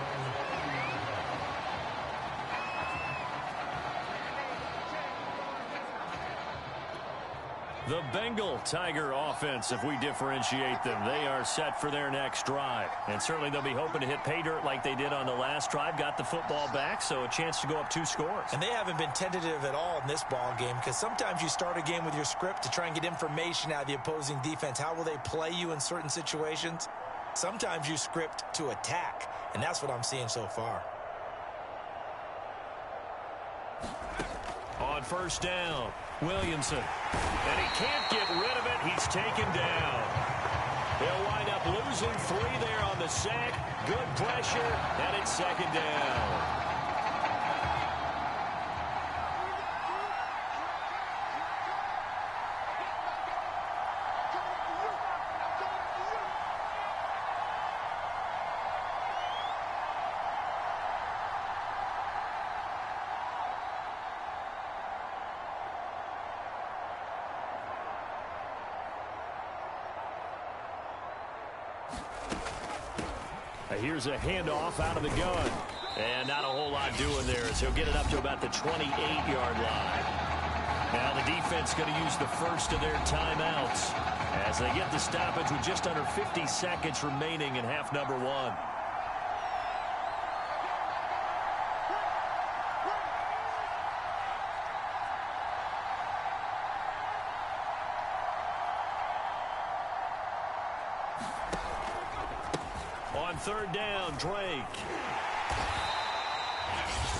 The Bengal Tiger offense, if we differentiate them, they are set for their next drive. And certainly they'll be hoping to hit pay dirt like they did on the last drive. Got the football back, so a chance to go up 2 scores. And they haven't been tentative at all in this ball game, because sometimes you start a game with your script to try and get information out of the opposing defense. How will they play you in certain situations? Sometimes you script to attack, and that's what I'm seeing so far. On 1st down, Williamson. And he can't get rid of it. He's taken down. They'll wind up losing 3 there on the sack. Good pressure, and it's 2nd down. Here's a handoff out of the gun. And not a whole lot doing there as he'll get it up to about the 28-yard line. Now the defense going to use the first of their timeouts as they get the stoppage with just under 50 seconds remaining in half number one. On third down, Drake.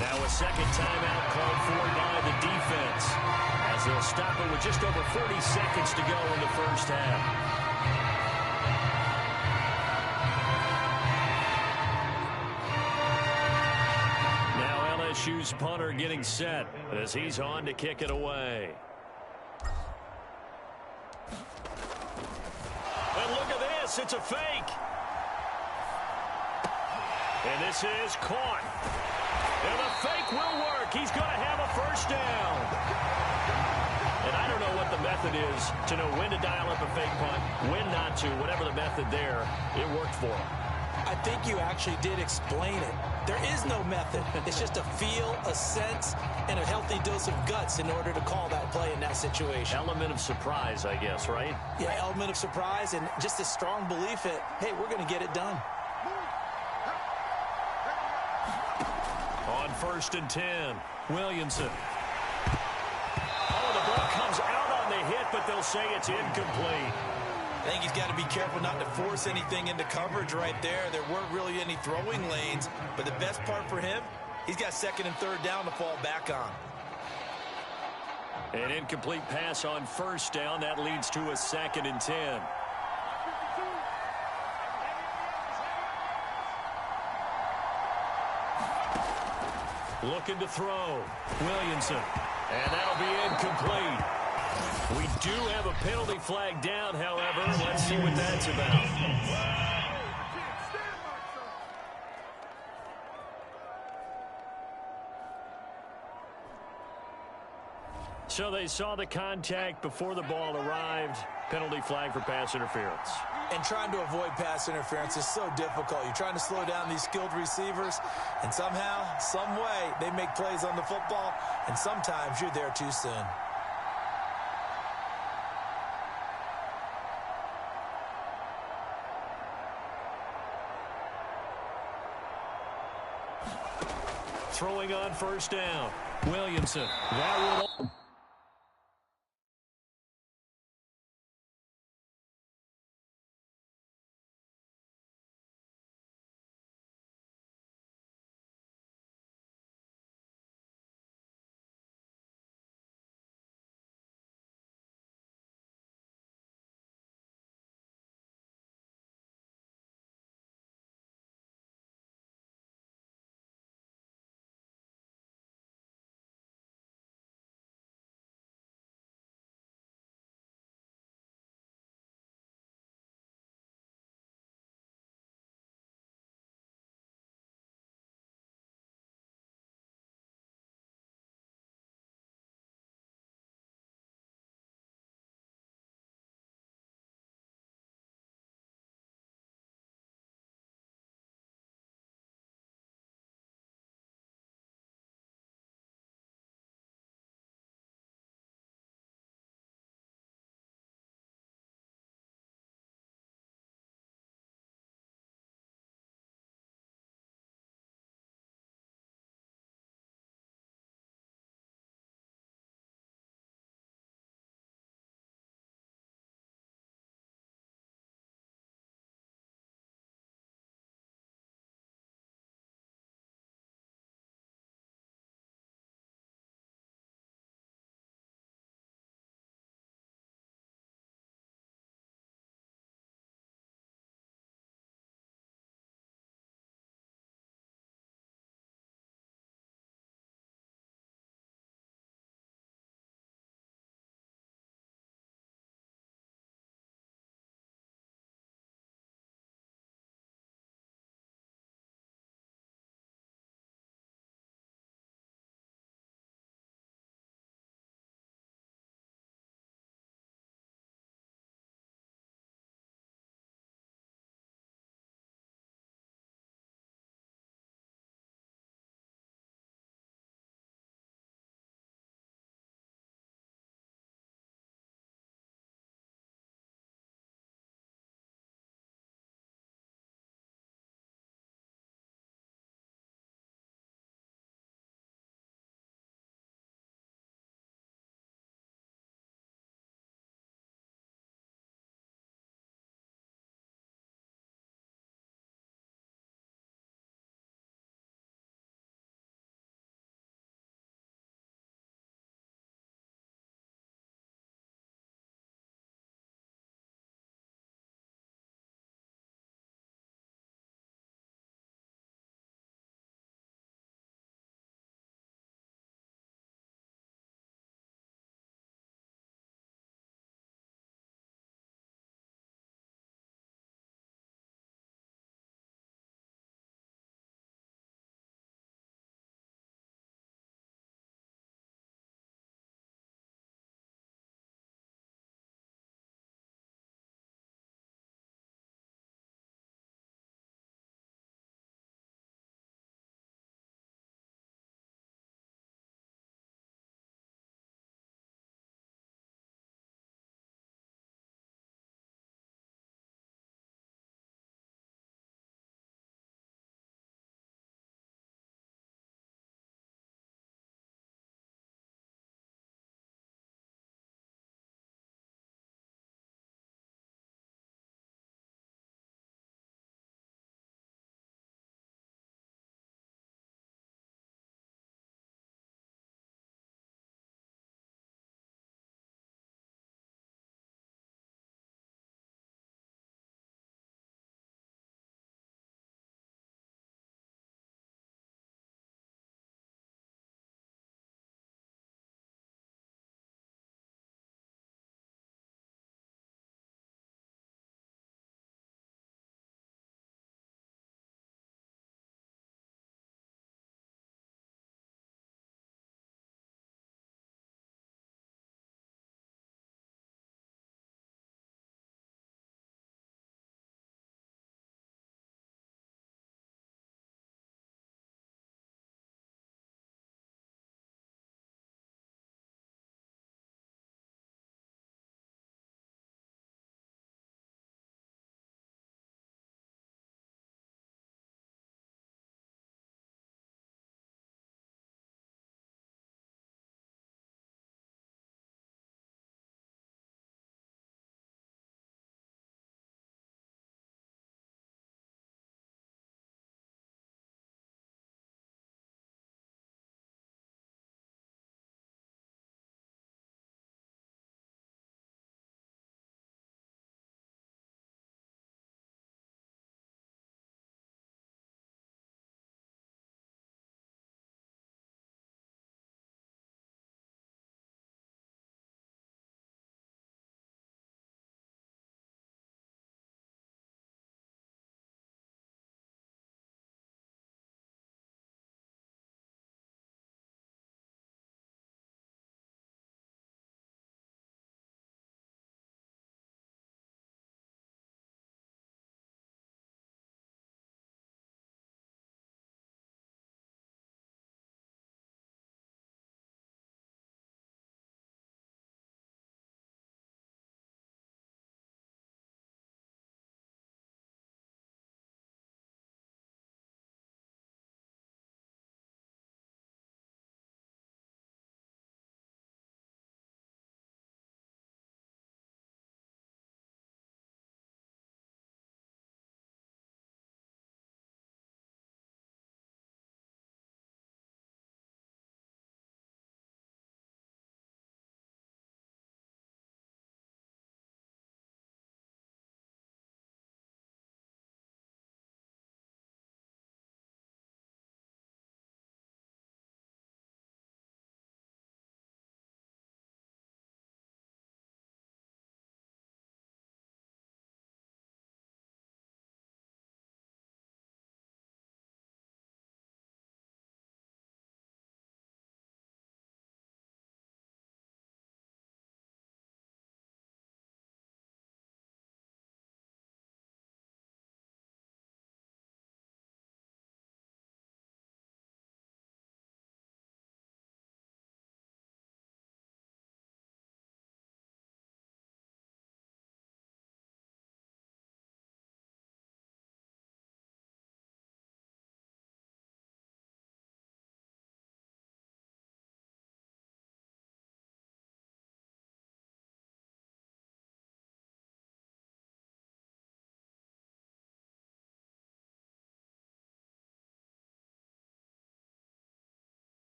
Now a second timeout called for by the defense as they'll stop it with just over 40 seconds to go in the first half. Now LSU's punter getting set as he's on to kick it away. And look at this, it's a fake. And this is caught. And the fake will work. He's going to have a first down. And I don't know what the method is to know when to dial up a fake punt, when not to. Whatever the method there, it worked for him. I think you actually did explain it. There is no method. It's just a feel, a sense, and a healthy dose of guts in order to call that play in that situation. Element of surprise, I guess, right? Yeah, element of surprise and just a strong belief that, hey, we're going to get it done. On first and 10, Williamson. Oh, the ball comes out on the hit, but they'll say it's incomplete. I think he's got to be careful not to force anything into coverage right there. There weren't really any throwing lanes, but the best part for him, he's got second and third down to fall back on. An incomplete pass on first down. That leads to a second and 10. Looking to throw. Williamson. And that'll be incomplete. We do have a penalty flag down, however. Let's see what that's about. So they saw the contact before the ball arrived. Penalty flag for pass interference. And trying to avoid pass interference is so difficult. You're trying to slow down these skilled receivers, and somehow, some way, they make plays on the football, and sometimes you're there too soon. Throwing on first down. Williamson. That will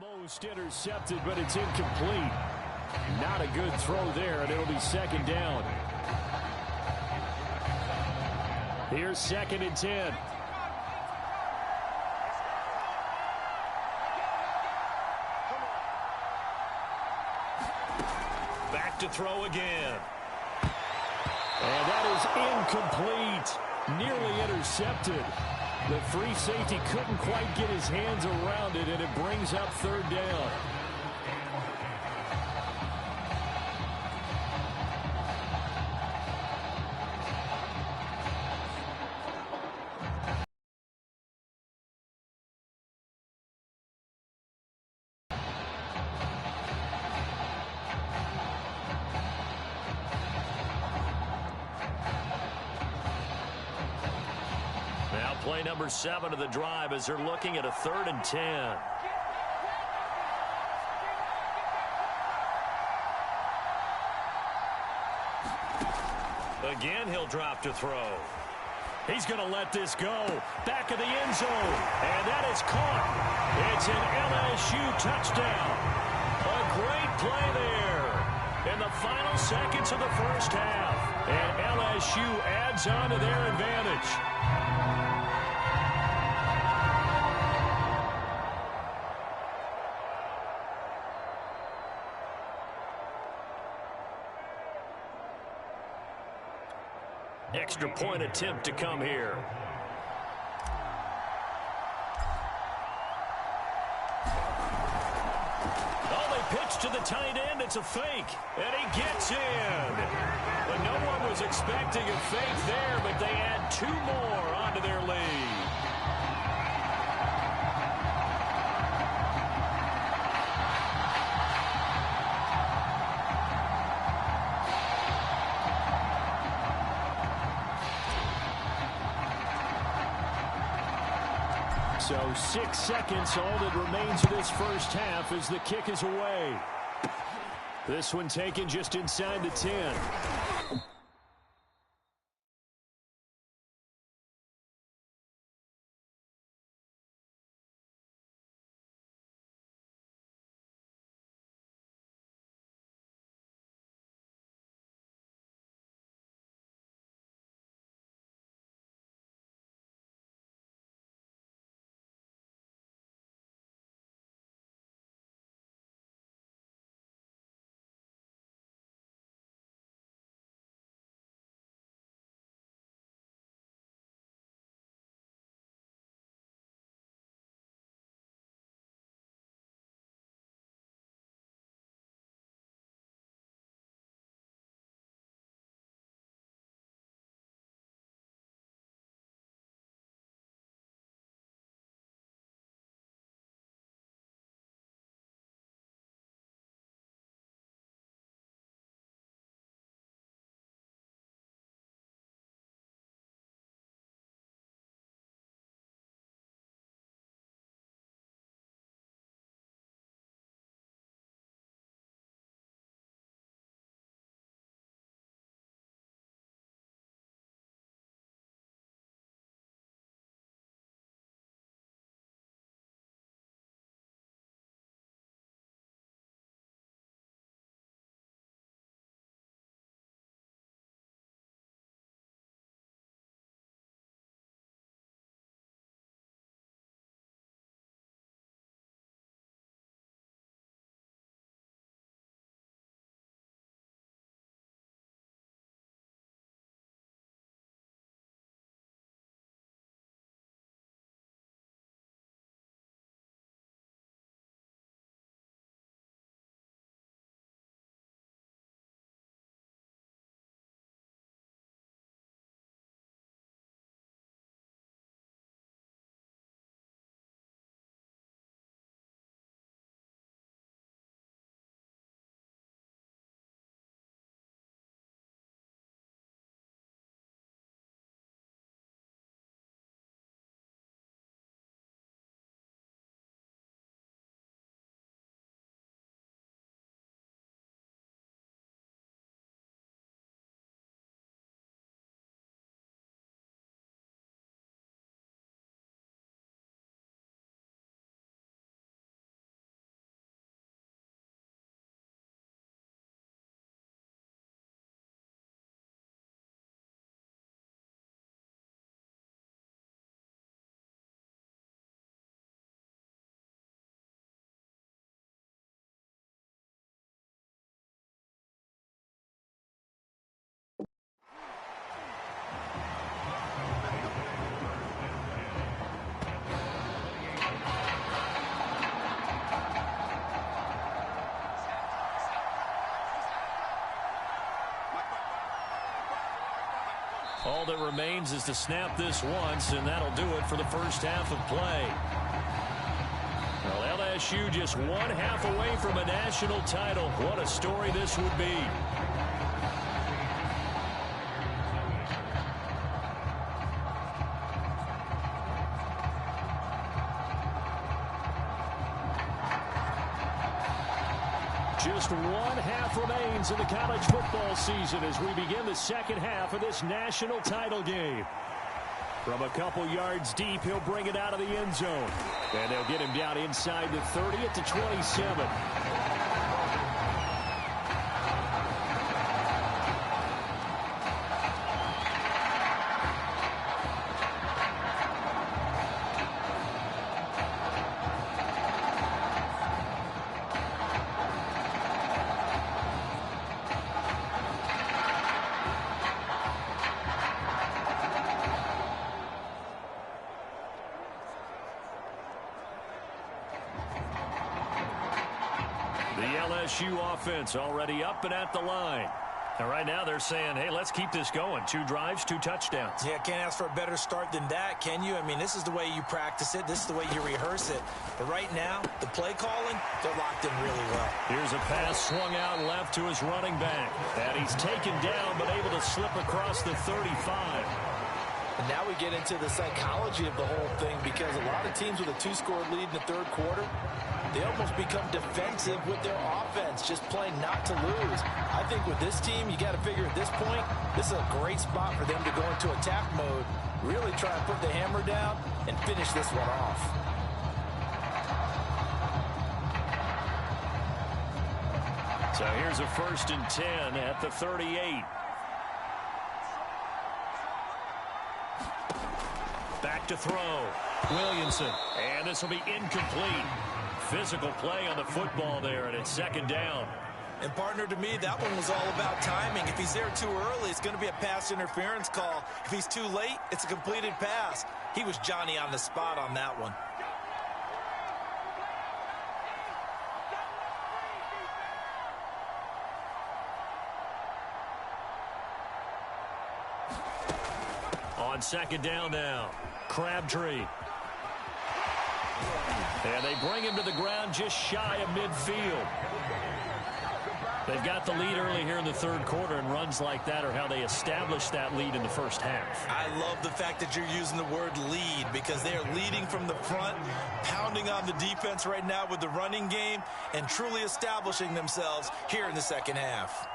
Almost intercepted, but it's incomplete. Not a good throw there, and it'll be second down. Here's 2nd and 10. Back to throw again. And that is incomplete. Nearly intercepted. The free safety couldn't quite get his hands around it, and it brings up 3rd down. Play number 7 of the drive as they're looking at a 3rd and 10. Again, he'll drop to throw. He's going to let this go. Back of the end zone. And that is caught. It's an LSU touchdown. A great play there in the final seconds of the first half. And LSU adds on to their advantage. Extra point attempt to come here. Oh, they pitch to the tight end. It's a fake. And he gets in. But no one was expecting a fake there, but they add 2 more onto their lead. So 6 seconds, all that remains of this first half as the kick is away. This one taken just inside the 10. All that remains is to snap this once, and that'll do it for the first half of play. Well, LSU just one half away from a national title. What a story this would be. Just one half remains in the college football season as we begin the second half of this national title game. From a couple yards deep, he'll bring it out of the end zone. And they'll get him down inside the 30 at the 27. LSU offense already up and at the line. And right now they're saying, hey, let's keep this going. 2 drives, 2 touchdowns. Yeah, can't ask for a better start than that, can you? I mean, this is the way you practice it. This is the way you rehearse it. But right now, the play calling, they're locked in really well. Here's a pass swung out left to his running back. And he's taken down but able to slip across the 35. And now we get into the psychology of the whole thing because a lot of teams with a 2-score lead in the third quarter, they almost become defensive with their offense, just playing not to lose. I think with this team, you got to figure at this point, this is a great spot for them to go into attack mode, really try and put the hammer down and finish this one off. So here's a 1st and 10 at the 38. Back to throw. Williamson. And this will be incomplete. Physical play on the football there, and it's 2nd down. And, partner, to me, that one was all about timing. If he's there too early, it's going to be a pass interference call. If he's too late, it's a completed pass. He was Johnny on the spot on that one. On 2nd down now, Crabtree. And they bring him to the ground just shy of midfield. They've got the lead early here in the third quarter, and runs like that are how they establish that lead in the first half. I love the fact that you're using the word lead because they're leading from the front, pounding on the defense right now with the running game, and truly establishing themselves here in the second half.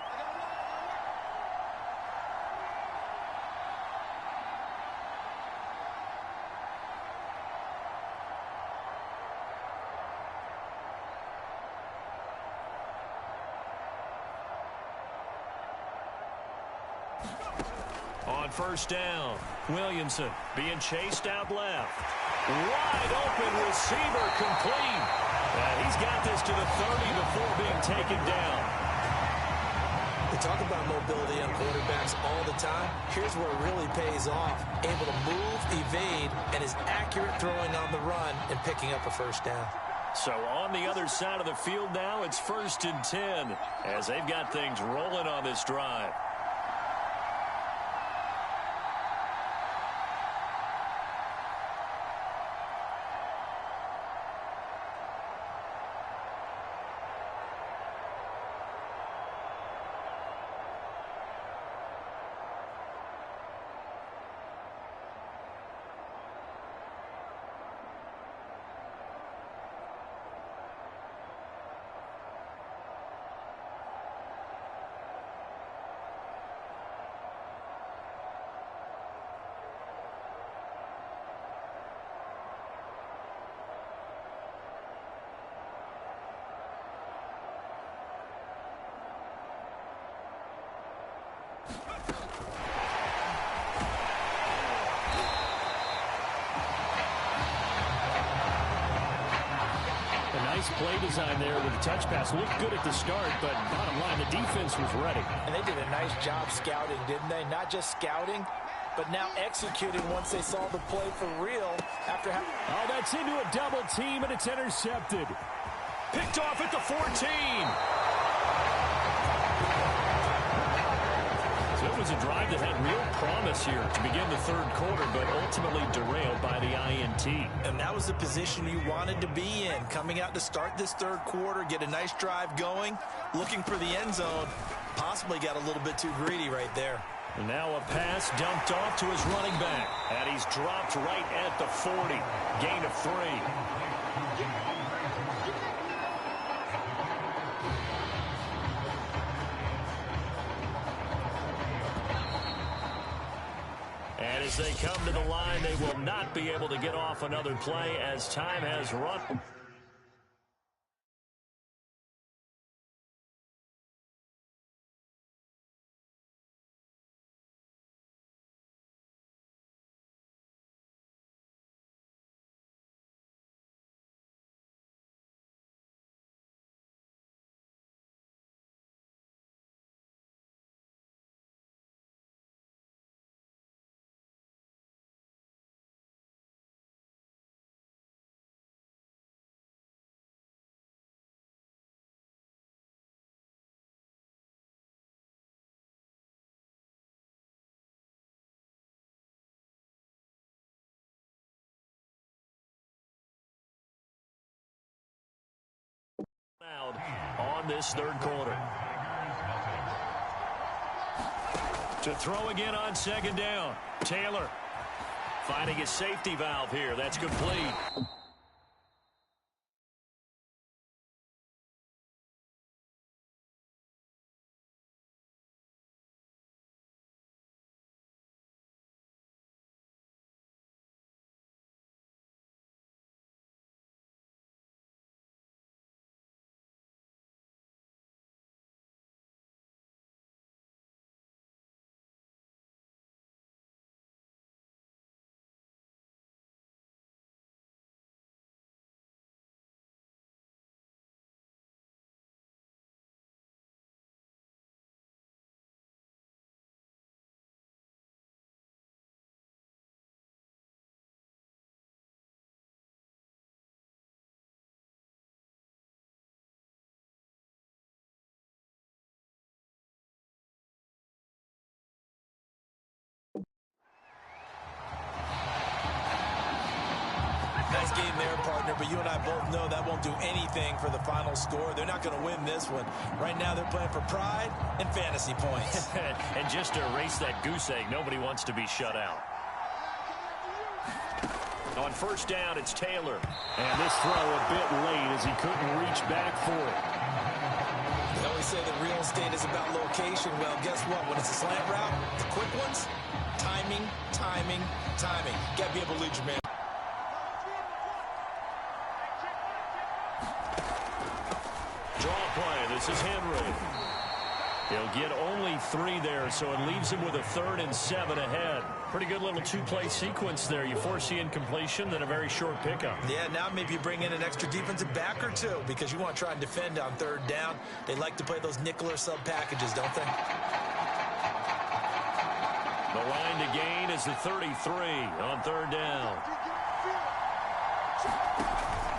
On 1st down, Williamson being chased out left. Wide open receiver complete. And he's got this to the 30 before being taken down. They talk about mobility on quarterbacks all the time. Here's where it really pays off. Able to move, evade, and is accurate throwing on the run and picking up a 1st down. So on the other side of the field now, it's 1st and 10 as they've got things rolling on this drive. Nice play design there with the touch pass. Looked good at the start, but bottom line, the defense was ready. And they did a nice job scouting, didn't they? Not just scouting, but now executing once they saw the play for real. After oh, that's into a double team, and it's intercepted. Picked off at the 14. So it was a drive that had real promise here to begin the third quarter, but ultimately derailed by the INT. And that was the position you wanted to be in. Coming out to start this third quarter, get a nice drive going, looking for the end zone. Possibly got a little bit too greedy right there. And now a pass dumped off to his running back. And he's dropped right at the 40. Gain of 3. And as they come to the line, they will not be able to get off another play as time has run. On this third quarter. To throw again on second down. Taylor finding his safety valve here. That's complete. Nice game there, partner, but you and I both know that won't do anything for the final score. They're not going to win this one. Right now, they're playing for pride and fantasy points. And just to erase that goose egg, nobody wants to be shut out. On first down, it's Taylor. And this throw a bit late as he couldn't reach back for it. They always say that real estate is about location. Well, guess what? When it's a slant route, the quick ones, timing, timing, timing. Got to be able to lead your man. Draw play. This is Henry. He'll get only 3 there, so it leaves him with a 3rd and 7 ahead. Pretty good little 2-play sequence there. You force the incompletion, then a very short pickup. Yeah, now maybe you bring in an extra defensive back or 2 because you want to try and defend on 3rd down. They like to play those nickel or sub packages, don't they? The line to gain is the 33 on 3rd down.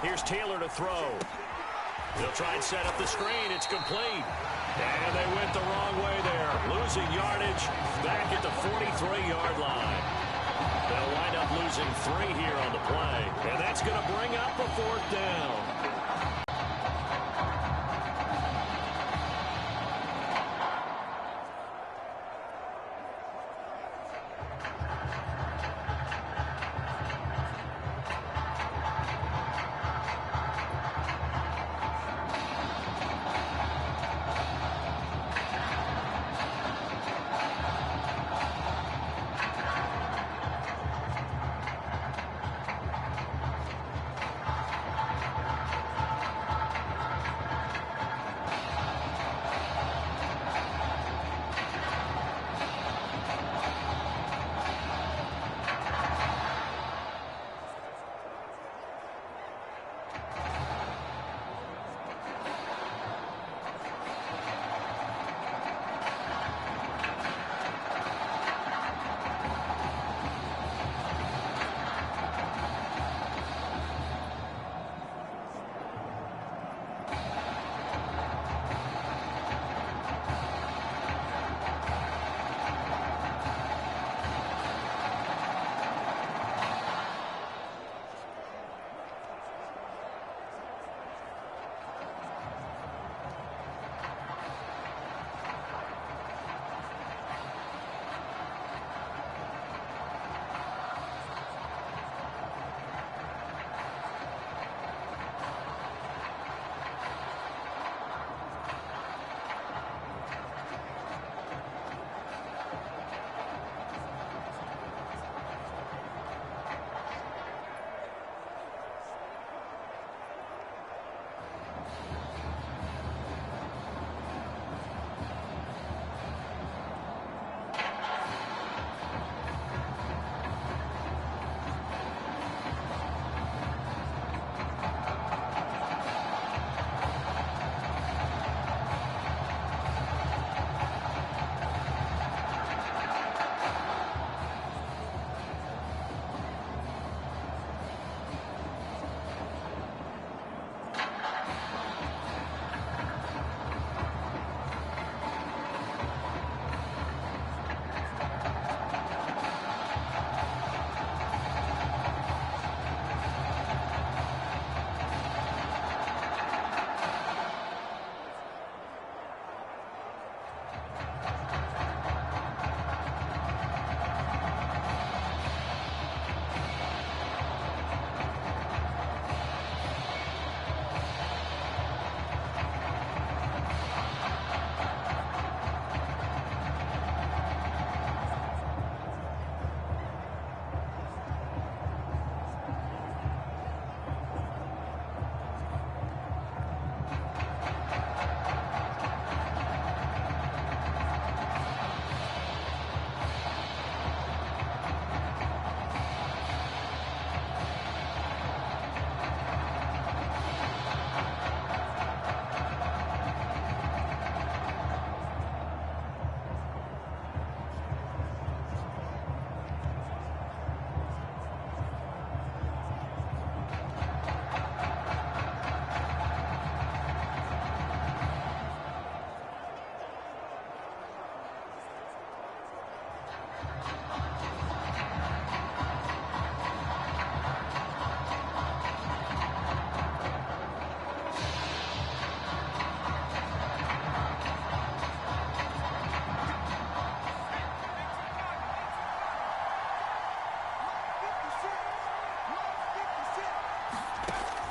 Here's Taylor to throw. They'll try and set up the screen. It's complete. And they went the wrong way there. Losing yardage back at the 43-yard line. They'll wind up losing 3 here on the play. And that's going to bring up a 4th down.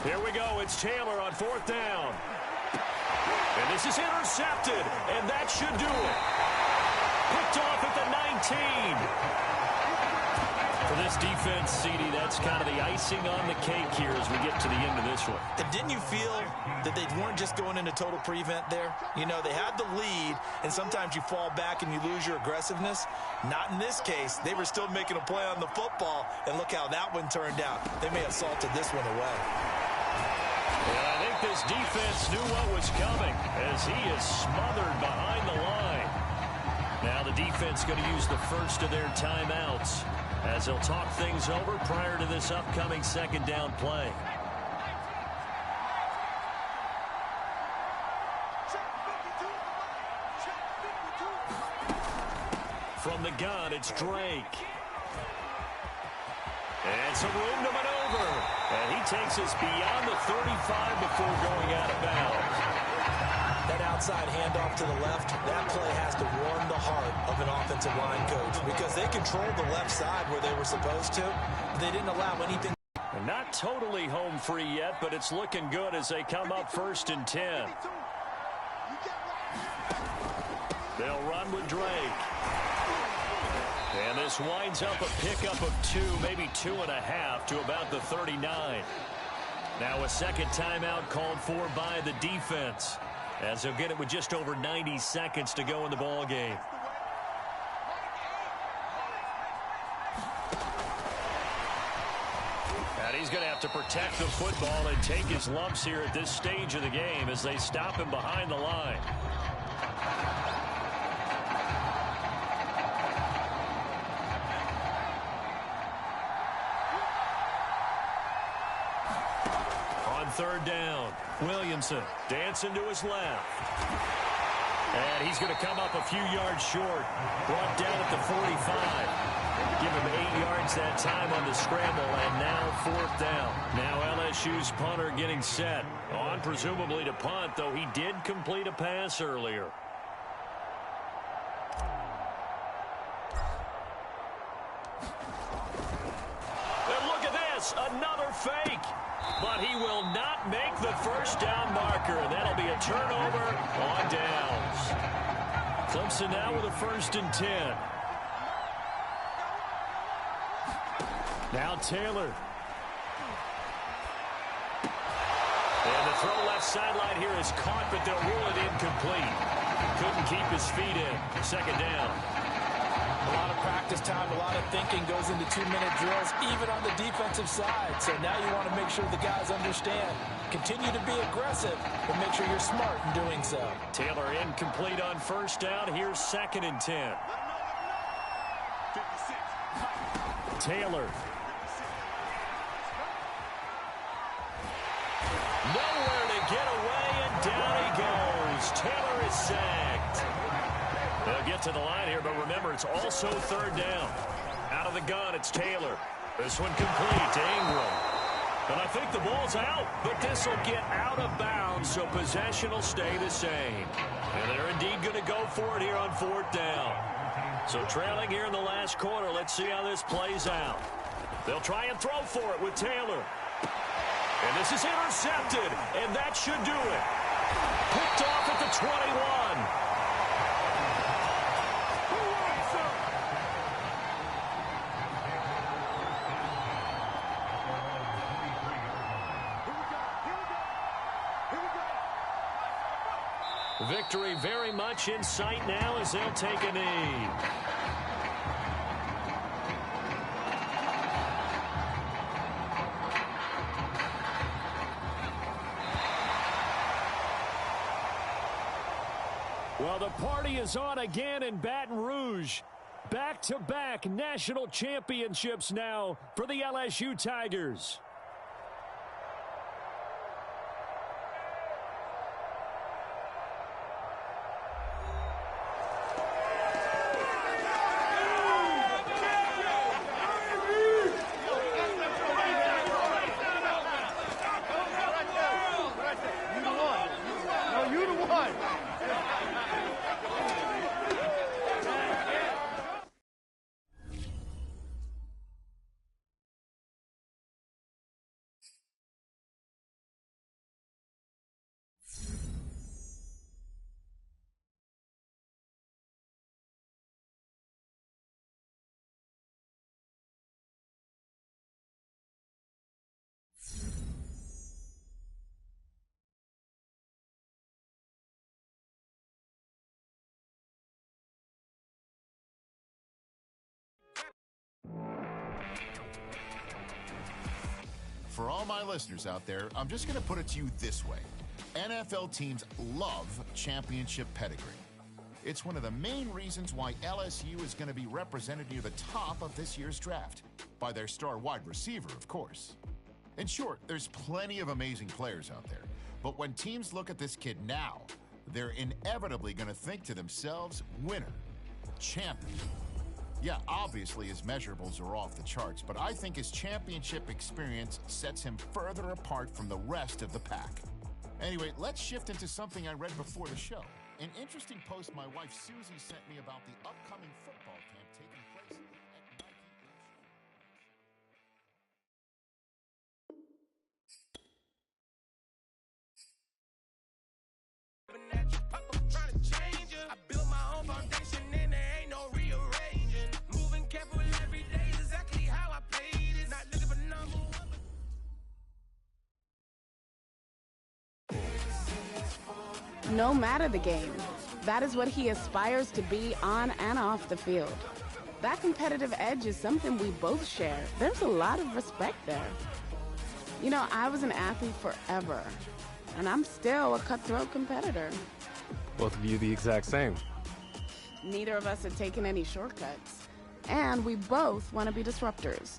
Here we go. It's Taylor on 4th down. And this is intercepted, and that should do it. Picked off at the 19. For this defense, CD, that's kind of the icing on the cake here as we get to the end of this one. And didn't you feel that they weren't just going into total prevent there? You know, they had the lead, and sometimes you fall back and you lose your aggressiveness. Not in this case. They were still making a play on the football, and look how that one turned out. They may have salted this one away. And I think this defense knew what was coming as he is smothered behind the line. Now the defense going to use the first of their timeouts as they'll talk things over prior to this upcoming 2nd down play. From the gun, it's Drake. And some room to maneuver. And he takes us beyond the 35 before going out of bounds. That outside handoff to the left, that play has to warm the heart of an offensive line coach because they controlled the left side where they were supposed to. They didn't allow anything. And not totally home free yet, but it's looking good as they come up 1st and 10. They'll run with Drake. And this winds up a pickup of 2, maybe 2.5 to about the 39. Now a 2nd timeout called for by the defense, as they'll get it with just over 90 seconds to go in the ball game. And he's going to have to protect the football and take his lumps here at this stage of the game as they stop him behind the line. On 3rd down, Williamson dancing to his left. And he's going to come up a few yards short. Brought down at the 45. Give him 8 yards that time on the scramble, and now 4th down. Now LSU's punter getting set. On presumably to punt, though he did complete a pass earlier. And look at this, another fake. But he will not make the 1st down marker. That'll be a turnover on downs. Clemson now with a 1st and 10. Now Taylor. And the throw left sideline here is caught, but they'll rule it incomplete. Couldn't keep his feet in. 2nd down. A lot of practice time, a lot of thinking goes into 2-minute drills, even on the defensive side. So now you want to make sure the guys understand. Continue to be aggressive, but make sure you're smart in doing so. Taylor incomplete on 1st down. Here's 2nd and 10. Taylor. Nowhere to get away, and down he goes. Taylor is sacked. They'll get to the line here, but remember, it's also 3rd down. Out of the gun, it's Taylor. This one complete to Ingram. And I think the ball's out, but this will get out of bounds, so possession will stay the same. And they're indeed going to go for it here on 4th down. So trailing here in the last quarter, let's see how this plays out. They'll try and throw for it with Taylor. And this is intercepted, and that should do it. Picked off at the 21. Victory very much in sight now as they'll take a knee. Well, the party is on again in Baton Rouge. Back-to-back national championships now for the LSU Tigers. for all my listeners out there, I'm just going to put it to you this way. NFL teams love championship pedigree. It's one of the main reasons why LSU is going to be represented near the top of this year's draft, by their star wide receiver, of course. In short, there's plenty of amazing players out there, but when teams look at this kid now, they're inevitably going to think to themselves, winner, champion. Yeah, obviously his measurables are off the charts, but I think his championship experience sets him further apart from the rest of the pack. Anyway, let's shift into something I read before the show. An interesting post my wife Susie sent me about the upcoming football camp taking place at Nike. No matter the game, that is what he aspires to be on and off the field. That competitive edge is something we both share. There's a lot of respect there. You know, I was an athlete forever, and I'm still a cutthroat competitor. Both of you the exact same. Neither of us have taken any shortcuts, and we both want to be disruptors.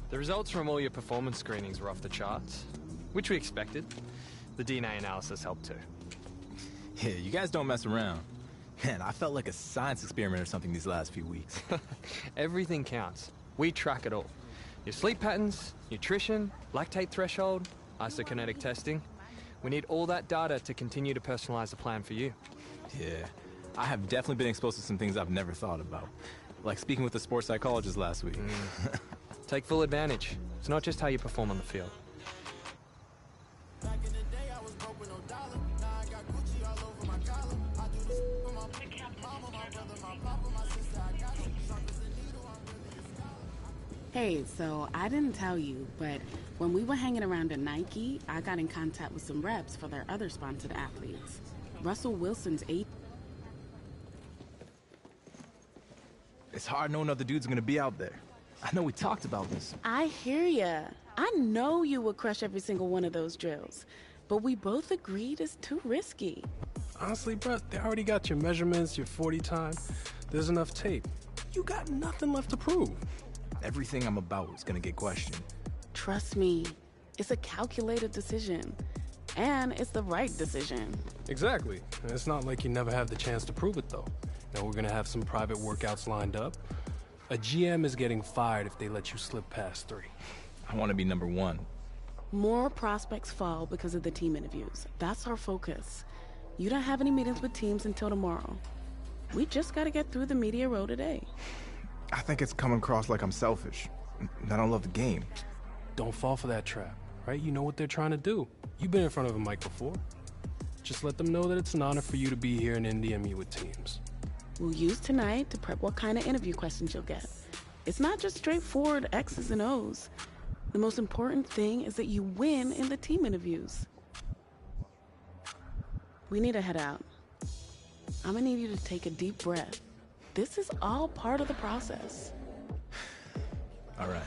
The results from all your performance screenings were off the charts, which we expected. The DNA analysis helped too. Yeah, you guys don't mess around. Man, I felt like a science experiment or something these last few weeks. Everything counts. We track it all. Your sleep patterns, nutrition, lactate threshold, isokinetic testing. We need all that data to continue to personalize the plan for you. Yeah, I have definitely been exposed to some things I've never thought about. Like speaking with the sports psychologist last week. Take full advantage. It's not just how you perform on the field. Hey, so I didn't tell you, but when we were hanging around at Nike, I got in contact with some reps for their other sponsored athletes. Russell Wilson's It's hard knowing other dudes are gonna be out there. I know we talked about this. I hear ya. I know you would crush every single one of those drills, but we both agreed it's too risky. Honestly, bro, they already got your measurements, your 40 time. There's enough tape. You got nothing left to prove. Everything I'm about is gonna get questioned. Trust me, it's a calculated decision, and it's the right decision. Exactly. And it's not like you never have the chance to prove it, though. You know, we're gonna have some private workouts lined up. A GM is getting fired if they let you slip past 3. I want to be number 1. More prospects fall because of the team interviews. That's our focus. You don't have any meetings with teams until tomorrow. We just got to get through the media row today. I think it's coming across like I'm selfish. I don't love the game. Don't fall for that trap, right? You know what they're trying to do. You've been in front of a mic before. Just let them know that it's an honor for you to be here in Indy and meet with teams. We'll use tonight to prep what kind of interview questions you'll get. It's not just straightforward X's and O's. The most important thing is that you win in the team interviews. We need to head out. I'm gonna need you to take a deep breath. This is all part of the process. All right.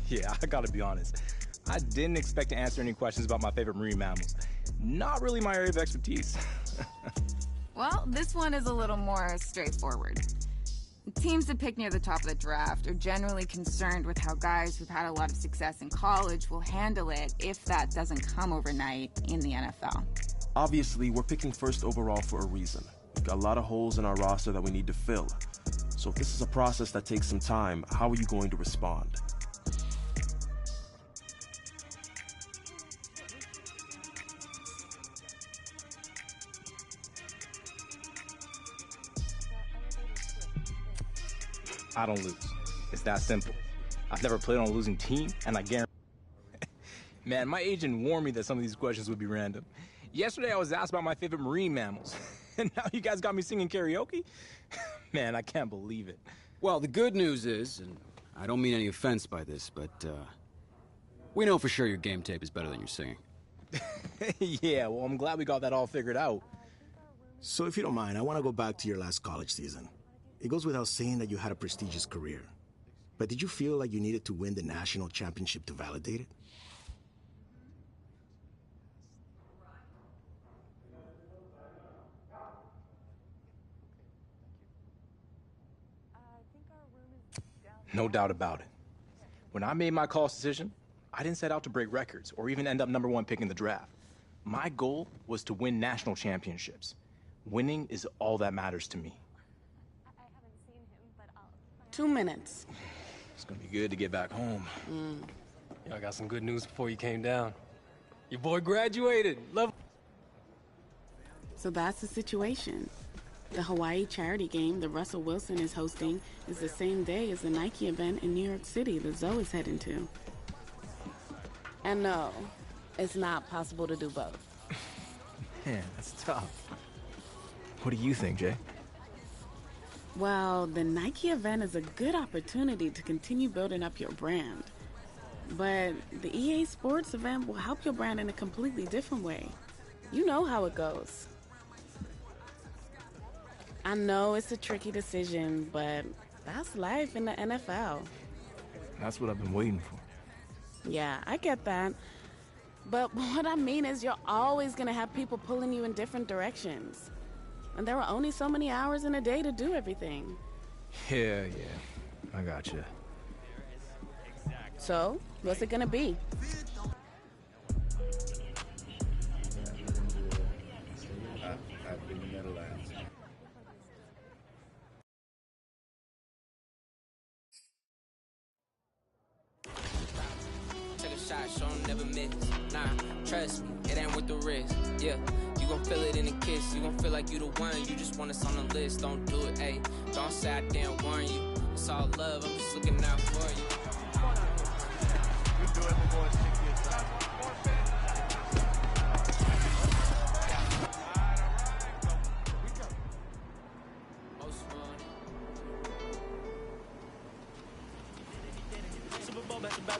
Yeah, I gotta be honest. I didn't expect to answer any questions about my favorite marine mammals. Not really my area of expertise. Well, this one is a little more straightforward. Teams that pick near the top of the draft are generally concerned with how guys who've had a lot of success in college will handle it if that doesn't come overnight in the NFL. Obviously, we're picking first overall for a reason. We've got a lot of holes in our roster that we need to fill. So if this is a process that takes some time, how are you going to respond? I don't lose. It's that simple. I've never played on a losing team, and I guarantee... Man, my agent warned me that some of these questions would be random. Yesterday, I was asked about my favorite marine mammals, and now you guys got me singing karaoke? Man, I can't believe it. Well, the good news is, and I don't mean any offense by this, but we know for sure your game tape is better than your singing. Yeah, well, I'm glad we got that all figured out. So if you don't mind, I want to go back to your last college season. It goes without saying that you had a prestigious career. But did you feel like you needed to win the national championship to validate it? No doubt about it. When I made my college decision, I didn't set out to break records or even end up #1 pick in the draft. My goal was to win national championships. Winning is all that matters to me. 2 minutes. It's gonna be good to get back home. I got some good news before you came down. Your boy graduated. Love. So that's the situation. The Hawaii charity game that Russell Wilson is hosting is the same day as the Nike event in New York City that Zoe is heading to. And no, it's not possible to do both. Man, that's tough. What do you think, Jay? Well, the Nike event is a good opportunity to continue building up your brand. But the EA Sports event will help your brand in a completely different way. You know how it goes. I know it's a tricky decision, but that's life in the NFL. That's what I've been waiting for. Yeah, I get that. But what I mean is you're always going to have people pulling you in different directions. And there are only so many hours in a day to do everything. Yeah, I gotcha. So, what's it going to be? Take a shot, show 'em never miss. Nah, trust me, it ain't worth the risk. Yeah, you gon' feel it in a kiss. You gon' feel like you the one. You just want us on the list. Don't do it, ayy. Don't say I didn't warn you. It's all love. I'm just looking out for you. We do it before it's 6 years time.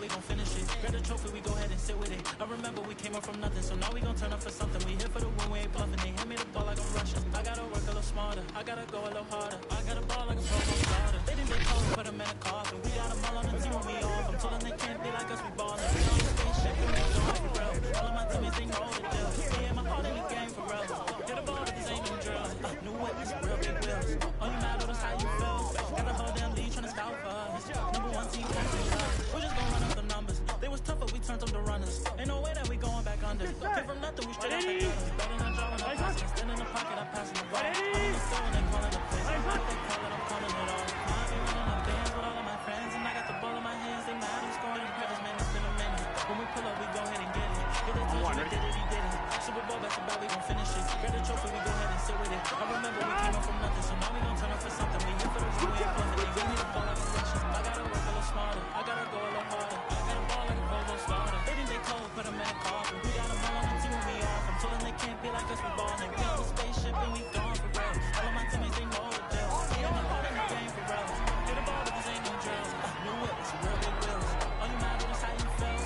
We gon' finish it. Grab the trophy, we go ahead and sit with it. I remember we came up from nothing, so now we gon' turn up for something. We here for the win, we ain't bluffing. They hit me the ball like I'm rushing. I gotta work a little smarter, I gotta go a little harder. I gotta ball like a pro starter. They think they cold, put them in a coffin. We got them all on the team when we off. I'm told them they can't be like us, we ballin'. We on the spaceship and we going for real. All of my teammates, they know the deal. Me and my heart in the game for real. Get a ball, this ain't no drill. New whip, it's real big wheels. Only matter is how you feel. Got the whole damn league tryna stop us. #1 team, can't be us. We just gon' run up the numbers. They was tough, but we turned them to runners. Ain't no way that we going back under. Came from nothing, we straight out the gutter. Better than draw when I pass it. Stand in the pocket, I pass the ball. I'm in the store and they callin' the place. If they call it, I'm calling it all. Now I be running up bands with all of my friends, and I got the ball in my hands. They mad, I'm scoring in credits, man, it's been a minute. When we pull up, we go ahead and get it. Get it, touch, we did it, he did it. Super Bowl, back to back, we gon' finish it. Grab the trophy, we go ahead and sit with it. I remember we came up from nothing, so now we gon' turn up for something. We here for the win, we ain't bluffing. They give me the ball like a Russian. I gotta work a little smarter, I gotta go a little harder. I gotta ball like a Pro starter. They think they cold, put them in a coffin. We got them all on the team when we off. I'm told them they can't be like us, we ballin'. We on the spaceship and we gone for real. All of my teammates, they know the deal. Me and my heart in the game for real. Get the ball, but this ain't no drill. New whip, it's real big wheels. All you matter is how you feel.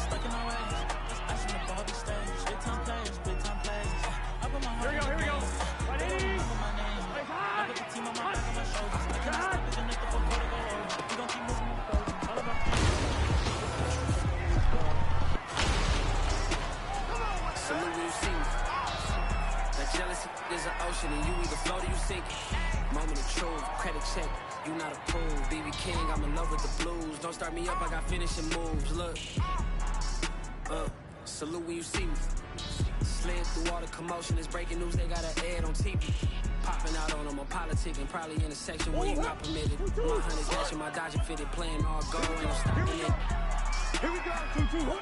Stuck in our ways. Just ice on the Barbie stage. Big time players, big time players. I put my heart in the game. They don't remember my name. I put the team on my back, on my shoulders. I can't stop it, and if the fourth quarter go over, we gon' keep moving forward. All of our Salute when you see me. That jealousy is an ocean and you either float or you sink. Moment of truth, credit check, you not approved. BB King, I'm in love with the blues. Don't start me up, I got finishing moves. Look, salute when you see me. Slid through all the commotion, it's breaking news, they got an ad on TV. Popping out on them, I'm politicking, probably in a section where you not permitted. My honey's catching my Dodger fitted, playing all go, ain't no stopping it. Here we go, 2, 2, 1.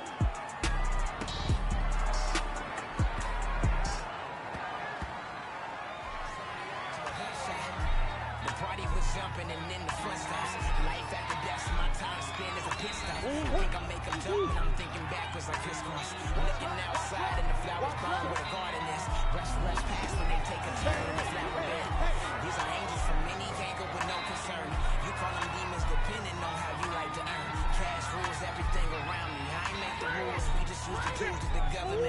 Jumping and in the front stops. Life after death, my time spent as a pit stop. I think I make them jump and I'm thinking backwards like crisscross. Looking outside and the flowers burn where the garden is. Rush past when they take a turn in the flower bed. These are angels from many angle with no concern. You call them demons depending on how you like to earn. Cash rules everything around me. I ain't make the rules, we just use the tools that the government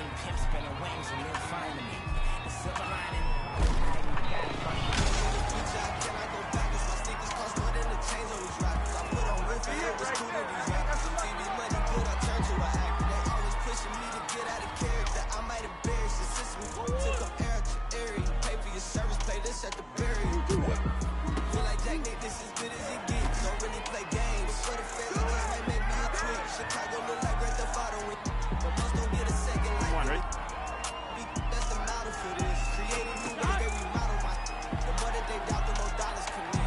seen pimps spinning wings and live fine to me. The silver lining, I got it from you. Can I go back? Cause my sneakers cost more than the chains on these rappers. I put on work for every student these rappers. If TV money good, I turn to an actor. They always pushing me to get out of character. I might embarrass the system. Took up air to area. Pay for your service, play this at the barrier. Feel like Jack Nick, this as good as it gets. Don't really play games. For the fans, this might make me a tweet. Chicago look like Grand Theft Auto with, but most don't get a second like me. That's the model for this. Creating new ways, they remodel my. The more that they doubt, the more dollars come in.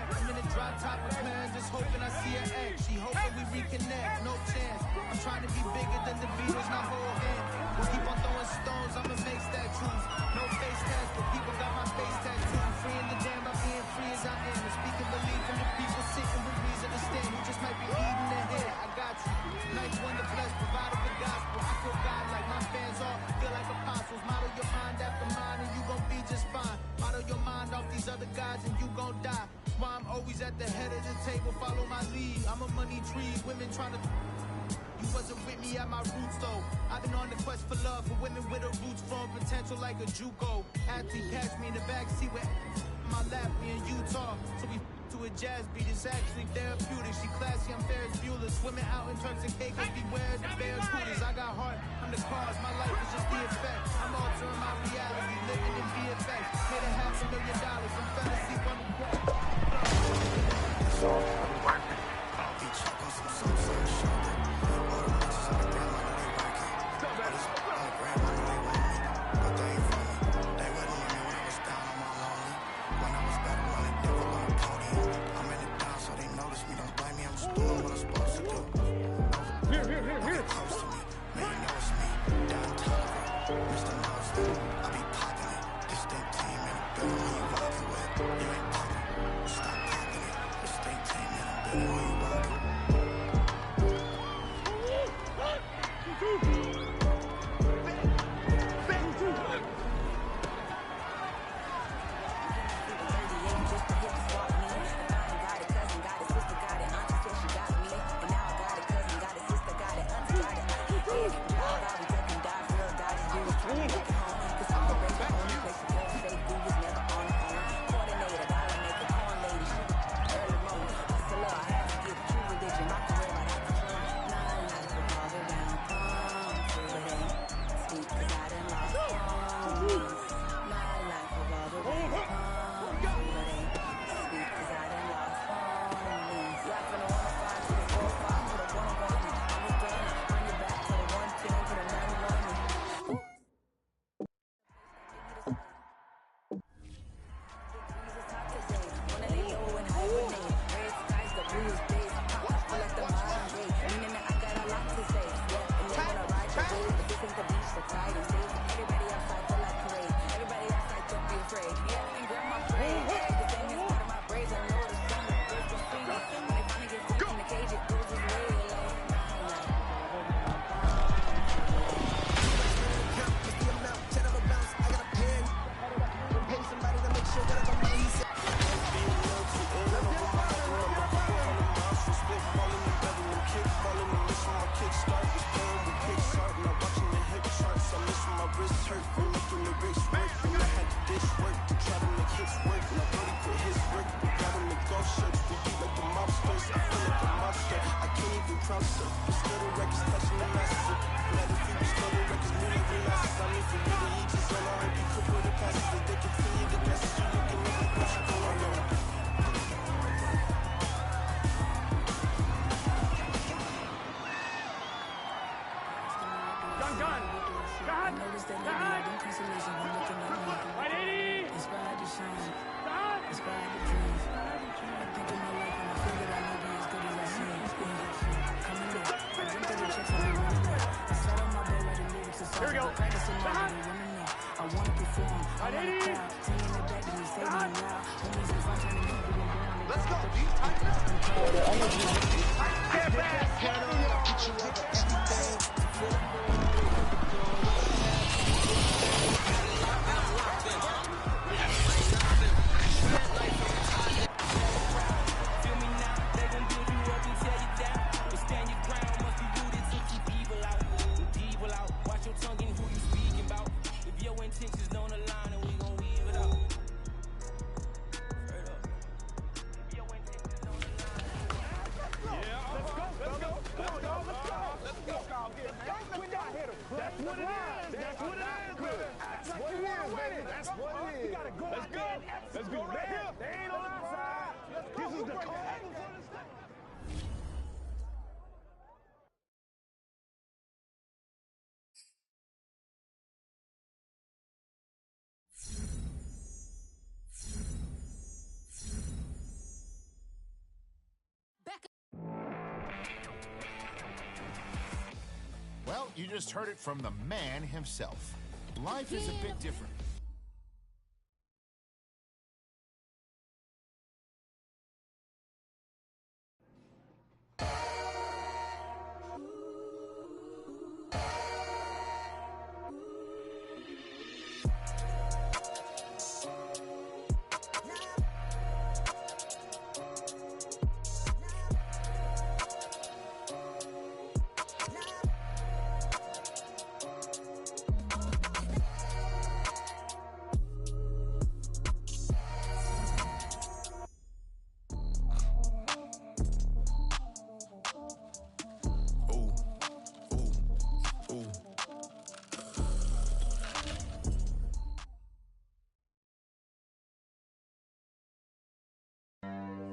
I'm in the drop top with plans, just hoping I see her egg. She hoping we reconnect, no chance. I'm trying to be bigger than the Beatles, not hold hands. Keep on throwing stones, I'ma make statues. No face tats, but people got my face tattooed. Free in the jam by being free as I am. And speaking belief in the people sitting with reason to stand. Who just might be eating their head. I got you. Nice one to bless, provided the gospel. I feel God like my fans all feel like apostles. Model your mind after mine and you gon' be just fine. Model your mind off these other guys and you gon' die. That's why I'm always at the head of the table, follow my lead. I'm a money tree, women trying to. You wasn't with me at my roots though. I've been on the quest for love for women with her roots from potential like a JUCO. Athlete catch me in the backseat with my lap, we in Utah. So we to a jazz beat, it's actually therapeutic. She classy, I'm Ferris Bueller. Swimming out in Turks and Caicos, beware the bear coolers. I got heart, I'm the cause, my life is just the effect. I'm altering my reality, living in VFX. Made $500,000 and fell asleep on the ground. Here we go. Let's go. Get back. That's what it is. Let's go. Let's go right here. They ain't on our side. This is the call. Well, you just heard it from the man himself. Life is a bit different.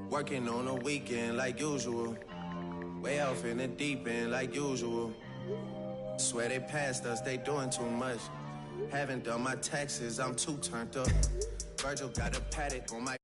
Working on a weekend like usual. Way off in the deep end like usual. Swear they passed us, they doing too much. Haven't done my taxes, I'm too turned up. Virgil got a paddock on my